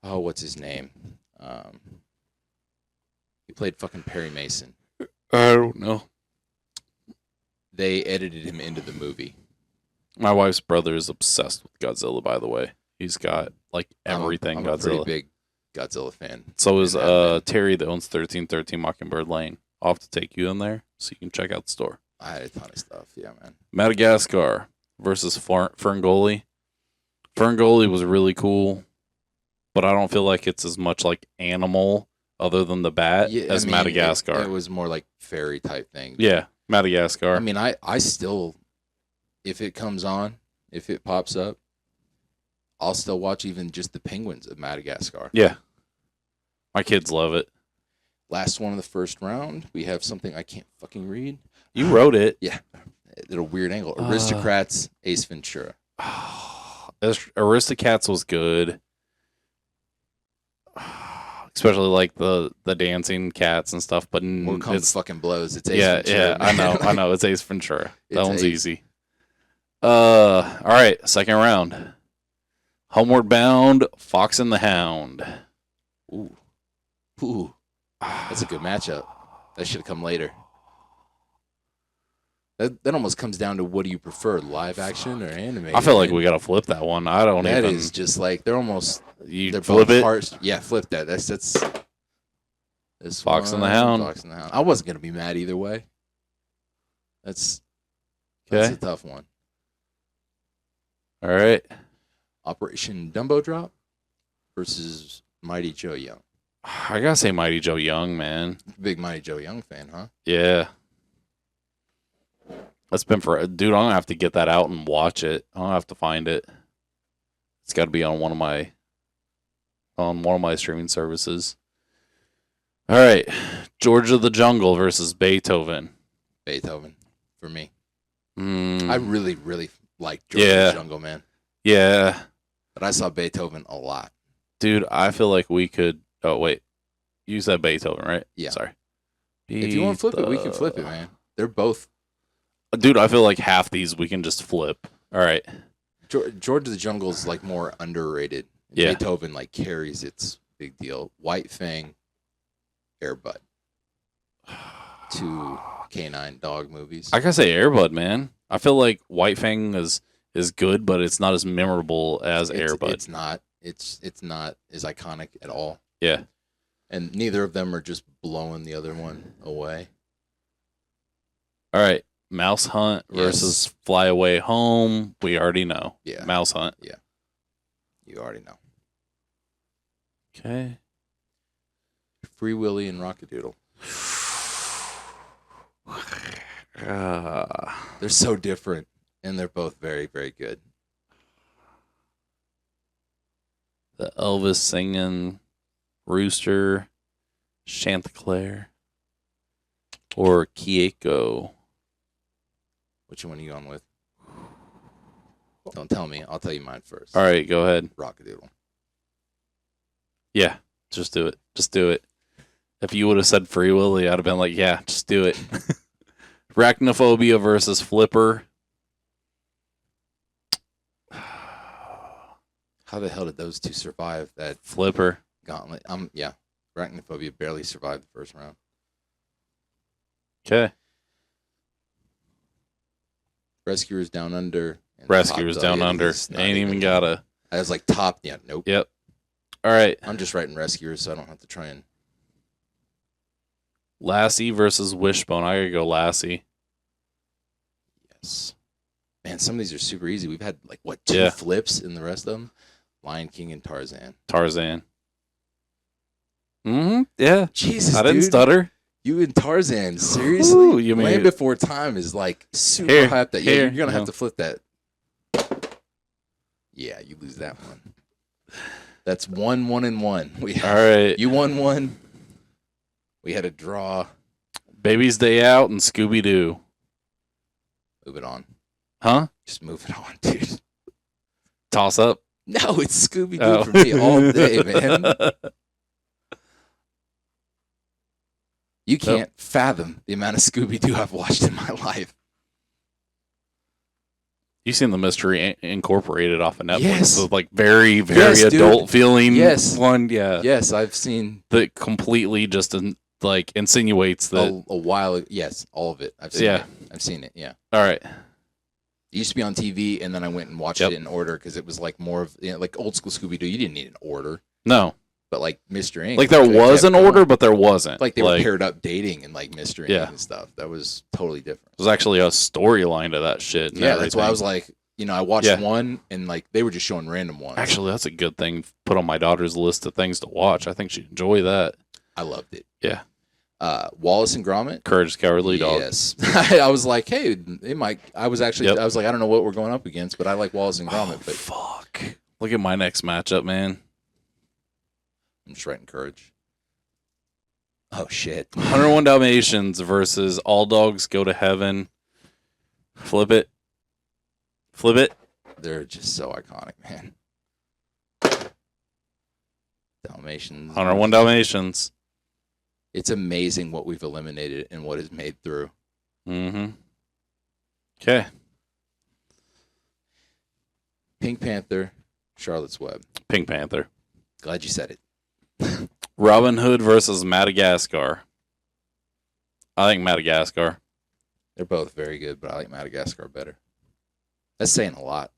what's his name? He played fucking Perry Mason. I don't know. They edited him into the movie. My wife's brother is obsessed with Godzilla, by the way. He's got like I'm everything a pretty Godzilla. big Godzilla fan. So is And Batman. Terry that owns 1313 Mockingbird Lane. I'll have to take you in there so you can check out the store. I had a ton of stuff. Yeah, man. Madagascar versus Ferngully. Ferngully was really cool, but I don't feel like it's as much like animal other than the bat as Madagascar. It was more like fairy type thing. Yeah, Madagascar. I mean, I still, if it comes on, if it pops up, I'll still watch even just the penguins of Madagascar. Yeah. My kids love it. Last one of the first round, we have something I can't fucking read. You wrote it. At a weird angle. Aristocrats, Ace Ventura. Aristocats was good. Especially like the dancing cats and stuff, but More comes it's fucking blows. It's Ace yeah, Ventura. I know, man. I know. It's Ace Ventura. That It's one's Ace. easy. All right, second round. Homeward Bound, Fox and the Hound. Ooh. That's a good matchup. That should have come later. That almost comes down to what do you prefer, live action or animated? I feel like we gotta flip that one. I don't That even. is just like they're almost You they're flip both it. parts. Yeah, flip that. That's this Fox and the one, Hound. Fox and the Hound. I wasn't gonna be mad either way. That's a Okay. tough one. All right. Operation Dumbo Drop versus Mighty Joe Young. I gotta say, Mighty Joe Young, man. Big Mighty Joe Young fan, huh? Yeah. That's been for dude. I'm gonna have to get that out and watch it. I'll have to find it. It's got to be on one of my streaming services. All right, George of the Jungle versus Beethoven. Beethoven for me. Mm, I really, really like George Yeah. of the Jungle, man. yeah, But I saw Beethoven a lot. dude. I feel like we could. Oh wait, you said Beethoven, right? Yeah. Sorry. If you want to flip it, we can flip it, man. They're both Dude, I feel like half these we can just flip. All right. George of the Jungle is like more underrated. Yeah. Beethoven like carries its big deal. White Fang, Air Bud. 2 canine dog movies. I gotta say Airbud, man. I feel like White Fang is good, but it's not as memorable as Airbud. It's not. It's not as iconic at all. Yeah. And neither of them are just blowing the other one away. All right. Mouse Hunt versus Fly Away Home. We already know. Yeah. Mouse Hunt. You already know. Okay. Free Willy and Rockadoodle. They're so different, and they're both very, very good. The Elvis singing Rooster, Chanticleer, or Kieko. Which one are you going with? Don't tell me. I'll tell you mine first. All right, go ahead. Rockadoodle. Yeah, just do it. Just do it. If you would have said Free Willy, I'd have been like, yeah, just do it. Arachnophobia versus Flipper. How the hell did those two survive that Flipper. gauntlet? Yeah. Arachnophobia barely survived the first round. Okay. Rescuers Down Under. and Rescuers Top Down Dog. Under. It's not Ain't even gotta. I was like top. Yeah, nope. Yep. All right. I'm just writing Rescuers, so I don't have to try and. Lassie versus Wishbone. I gotta go Lassie. Yes. Man, some of these are super easy. We've had like what 2 Yeah. flips in the rest of them. Lion King and Tarzan. Tarzan. Yeah. Jesus, I didn't dude. stutter. You and Tarzan, seriously? Ooh, you mean- Land Before Time is like super Here, hyped. That yeah, here, you're gonna no. have to flip that. Yeah, you lose that one. That's 1-1-1. All right. You won one. We had a draw. Baby's Day Out and Scooby Doo. Move it on. Huh? Just move it on, dude. Toss up. No, it's Scooby Doo Oh. for me all day, man. You can't fathom the amount of Scooby Doo I've watched in my life. You seen the Mystery Incorporated off of Netflix? Yes. The, like very, very Yes, dude. adult feeling Yes. one. Yeah. Yes, I've seen That completely just like insinuates that. a while. Yes, all of it. I've seen Yeah. it. I've seen it. Yeah. All right. It used to be on TV, and then I went and watched Yep. it in order because it was like more of like old school Scooby Doo. You didn't need an order, No. but like Mr. Ink, Like there they was kept an order, going. but there wasn't. Like they were paired up dating and like Mr. Ink Yeah. and stuff. That was totally different. There's actually a storyline to that shit. and Yeah, that's why I everything. was like, I watched Yeah. one, and like they were just showing random ones. Actually, that's a good thing. Put on my daughter's list of things to watch. I think she'd enjoy that. I loved it. Yeah. Wallace and Gromit. Courage, the Cowardly Dog. Yes, I was like, hey, it might. I was actually, Yep. I was like, I don't know what we're going up against, but I like Wallace and Gromit. Oh, But fuck. Look at my next matchup, man. I'm just writing Courage. Oh shit. 101 Dalmatians versus All Dogs Go to Heaven. Flip it. Flip it. They're just so iconic, man. Dalmatians. 101 Dalmatians. It's amazing what we've eliminated and what is made through. Mm-hmm. Okay. Pink Panther, Charlotte's Web. Pink Panther. Glad you said it. Robin Hood versus Madagascar. I think Madagascar. They're both very good, but I like Madagascar better. That's saying a lot.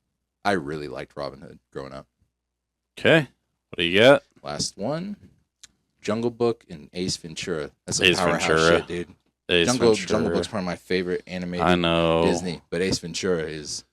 I really liked Robin Hood growing up. Okay. What do you got? Last one, Jungle Book and Ace Ventura. That's a Ace powerhouse Ventura. shit, dude. Ace Jungle Ventura. Book's one of my favorite animated I know. Disney, but Ace Ventura is.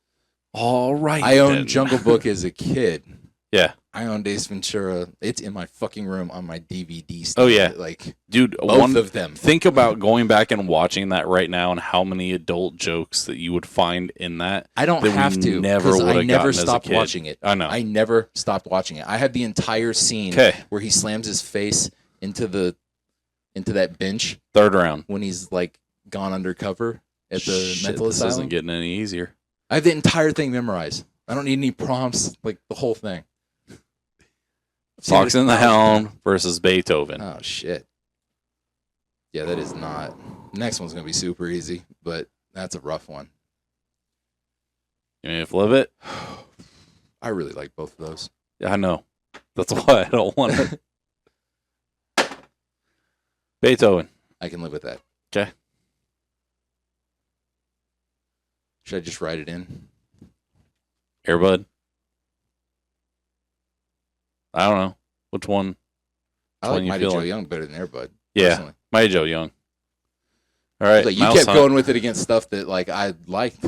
All right. I owned then. Jungle Book as a kid. Yeah. I owned Ace Ventura. It's in my fucking room on my DVD stand. Oh, yeah. Like Dude, both of them. Think about going back and watching that right now and how many adult jokes that you would find in that. I don't that we have to. never 'cause would've I never gotten as a stopped kid. watching it. I know. I never stopped watching it. I have the entire scene 'Kay. where he slams his face into that bench Third round. when he's like gone undercover at the Shit, mental this asylum. isn't getting any easier. I have the entire thing memorized. I don't need any prompts, like the whole thing. I've seen Fox it and the 1,000 Hound times. versus Beethoven. Oh shit. Yeah, that is not. Next one's gonna be super easy, but that's a rough one. You mean to flip it? I really like both of those. Yeah, I know. That's why I don't want it. Beethoven. I can live with that. 'Kay. Should I just write it in? Airbud. I don't know. Which one? I one like you Mighty feel Joe like- Young better than Airbud. Yeah. Personally. Mighty Joe Young. All right. Like you Mouse kept Hunt. going with it against stuff that like I liked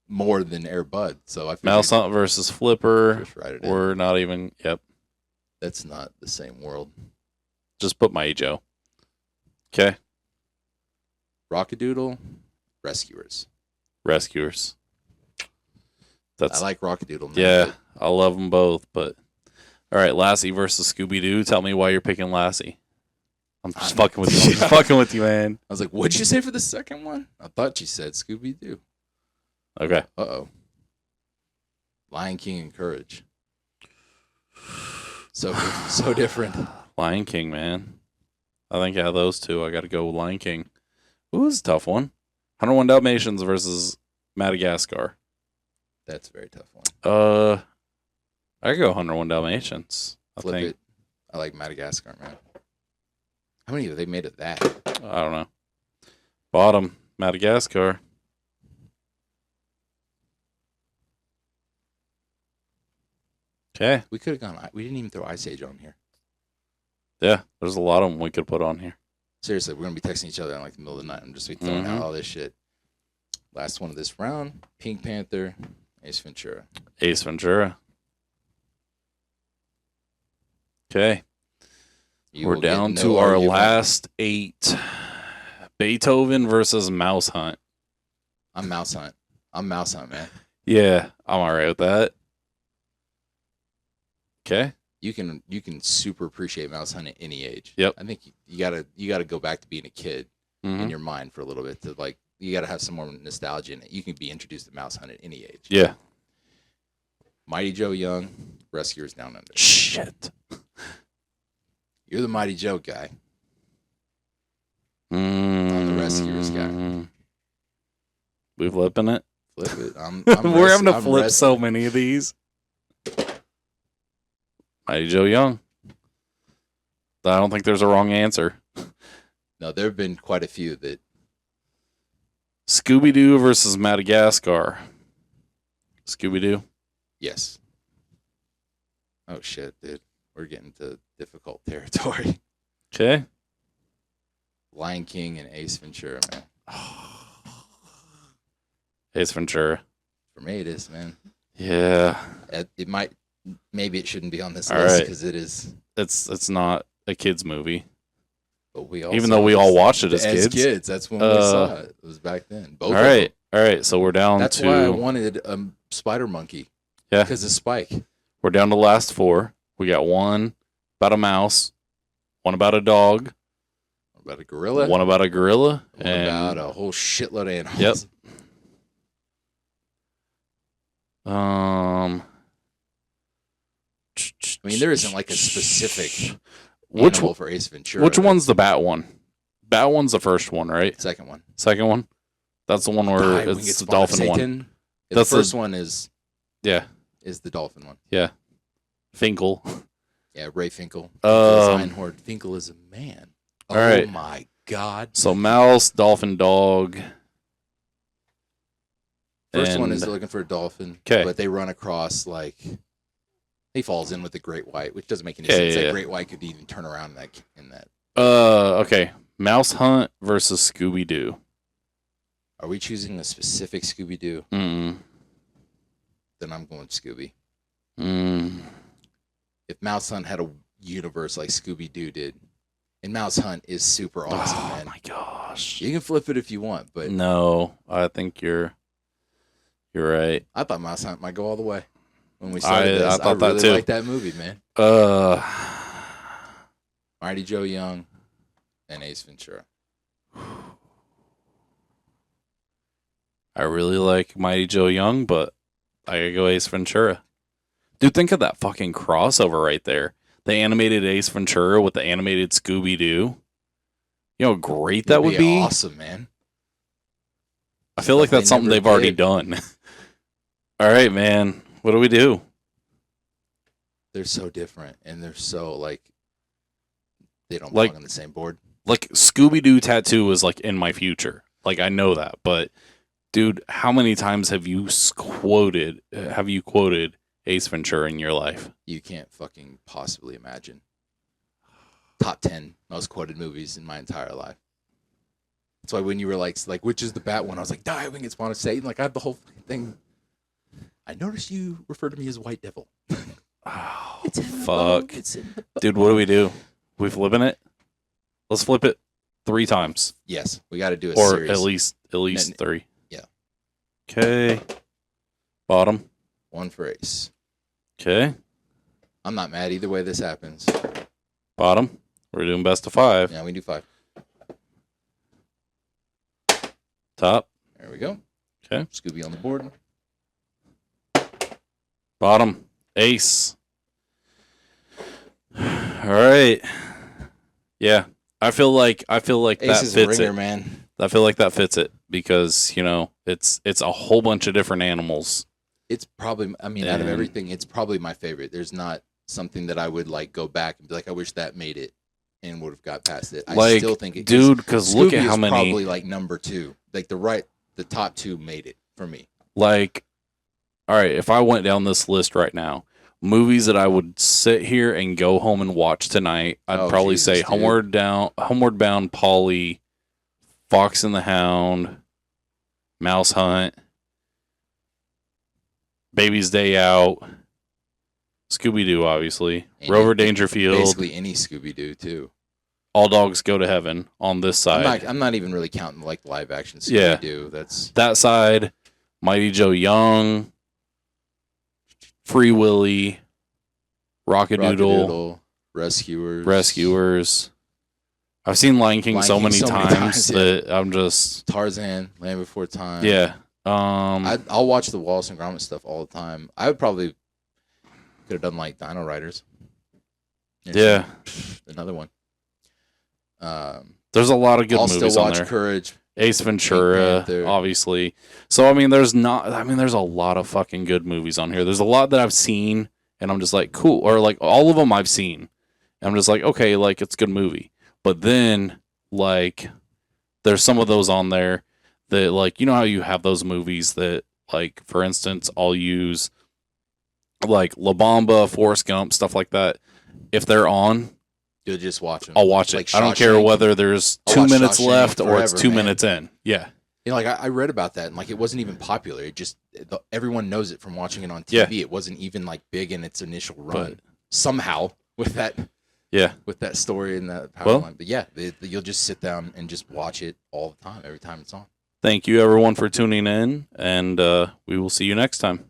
more than Airbud, so I figured Mouse Hunt versus Flipper. just write it in. We're not even. Yep. That's not the same world. Just put Mighty Joe. Okay. Rockadoodle, Rescuers. Rescuers. That's I like Rockadoodle. Now, yeah. but I love them both, but all right. Lassie versus Scooby Doo. Tell me why you're picking Lassie. I'm just fucking with you. I'm just fucking with you, man. I was like, "What'd you say for the second one?" I thought you said Scooby Doo. Okay. Uh-oh. Lion King and Courage. So different. Lion King, man. I think out of those two, I got to go with Lion King. Ooh, this is a tough one. 101 Dalmatians versus Madagascar. That's a very tough one. I could go 101 Dalmatians. I Flip think. it. I like Madagascar, man. How many have they made of that? I don't know. Bottom, Madagascar. Okay. We could have gone. We didn't even throw Ice Age on here. Yeah, there's a lot of them we could put on here. Seriously, we're gonna be texting each other in like the middle of the night. I'm just be throwing out all this shit. Last one of this round: Pink Panther, Ace Ventura. Ace Ventura. Okay. You We're will get down no to our argument. last 8. Beethoven versus Mouse Hunt. I'm Mouse Hunt. I'm Mouse Hunt, man. Yeah, I'm all right with that. Okay. You can super appreciate Mouse Hunt at any age. Yep. I think you gotta go back to being a kid Mhm. in your mind for a little bit to like. You gotta have some more nostalgia in it. You can be introduced to Mouse Hunt at any age. Yeah. Mighty Joe Young, Rescuers Down Under. Shit. You're the Mighty Joe guy. The Rescuers guy. We flipping it. Flip it. We're having to I'm flip so many of these. Mighty Joe Young. I don't think there's a wrong answer. No, there have been quite a few that. Scooby Doo versus Madagascar. Scooby Doo. Yes. Oh shit, dude. We're getting to difficult territory. Okay. Lion King and Ace Ventura, man. Ace Ventura. For me, it is, man. Yeah. It might. Maybe it shouldn't be on this All list right. because it is. It's not a kid's movie. But we Even though we all watched it as kids. That's when we saw it. It was back then. Both All of them. right. All right. So we're down That's to why I wanted Spider Monkey. Yeah. Because of Spike. we're down to the last four. We got one about a mouse, one about a dog, What about a gorilla? one about a gorilla, What and about a whole shitload of animals? Yep. I mean, there isn't like a specific which animal one, for Ace Ventura. which one's the bat one? Bat one's the first one, right? Second one. Second one? That's the one where Die when it's gets the spawned of dolphin one. Satan. Yeah, That's the the- first one is Yeah. the dolphin one. Yeah. Finkel. Yeah, Ray Finkel. Um, Einhorn. Finkel is a man. all Oh right. my God. So mouse, dolphin, dog. First one and- is looking for a dolphin. 'Kay. But they run across like he falls in with the great white, which doesn't make any Yeah, sense. yeah, That yeah. great white could even turn around in that. Okay. Mouse Hunt versus Scooby Doo. Are we choosing a specific Scooby Doo? Mm. Then I'm going Scooby. Mm. If Mouse Hunt had a universe like Scooby Doo did, and Mouse Hunt is super awesome, Oh man. my gosh. You can flip it if you want, but No, I think you're right. I thought Mouse Hunt might go all the way. When we started this, I thought that really too. liked that movie, man. Mighty Joe Young and Ace Ventura. I really like Mighty Joe Young, but I gotta go Ace Ventura. Dude, think of that fucking crossover right there. The animated Ace Ventura with the animated Scooby Doo. You know how great that would be? awesome, man. I feel like Stuff that's they something never they've already did. done. All right, man. What do we do? They're so different, and they're so like they don't Like- belong on the same board. Like Scooby Doo tattoo is like in my future. Like I know that, but dude, how many times have you quoted Ace Ventura in your life? You can't fucking possibly imagine. Top 10 most quoted movies in my entire life. That's why when you were like which is the bat one, I was like, Die when it's spawned of Satan. Like I have the whole fucking thing. I noticed you refer to me as White Devil. Oh, It's in the fuck. boat. It's in the dude, what do we do? We flipping it? Let's flip it 3 times, Yes, we got to do a or series. at least No, 3. yeah. Okay. Bottom. One for Ace. Okay. I'm not mad either way this happens. Bottom. We're doing best of 5. Yeah, we do 5. Top. There we go. Okay. Scooby on the board. Bottom. Ace. All right. Yeah. I feel like Ace that is a fits ringer, it. man. I feel like that fits it because, it's a whole bunch of different animals. It's probably, I mean, out of And- everything, it's probably my favorite. There's not something that I would like go back and be like, I wish that made it and would have got past it. I Like, still think it, dude, because look Scooby at how is many probably like number 2. Like the top 2 made it for me. like all right, if I went down this list right now, movies that I would sit here and go home and watch tonight, I'd Oh, probably Jesus, say dude. Homeward Bound, Polly, Fox and the Hound, Mouse Hunt, Baby's Day Out, Scooby Doo, obviously, Any- Rover Dangerfield. Basically any Scooby Doo too. All Dogs Go to Heaven on this side. I'm not even really counting like live action Yeah. Scooby-Doo. That's That side, Mighty Joe Young, Free Willy, Rockadoodle, Rescuers. I've seen Lion King so many times yeah. that I'm just Tarzan, Land Before Time. yeah. I'll watch the Wallace and Gromit stuff all the time. I would probably could have done like Dino Riders. Yeah. Another one. There's a lot of good I'll movies still on watch there. Courage. Ace Ventura, Panther. obviously. So I mean, there's a lot of fucking good movies on here. There's a lot that I've seen, and I'm just like, cool. Or like all of them I've seen, and I'm just like, okay, like it's a good movie. But then like, there's some of those on there that like, you know how you have those movies that like, for instance, I'll use like La Bamba, Forrest Gump, stuff like that. If they're on, You'll just watch them. I'll watch it. Like I don't care Shawshank. whether there's I'll 2 watch minutes Shawshank left or it's forever, 2 man. minutes in. Yeah. You know, like I read about that, and like it wasn't even popular. It just everyone knows it from watching it on TV. Yeah. It wasn't even like big in its initial run. But- Somehow with that Yeah. story and that power Well- line. But yeah, you'll just sit down and just watch it all the time, every time it's on. Thank you, everyone, for tuning in, and we will see you next time.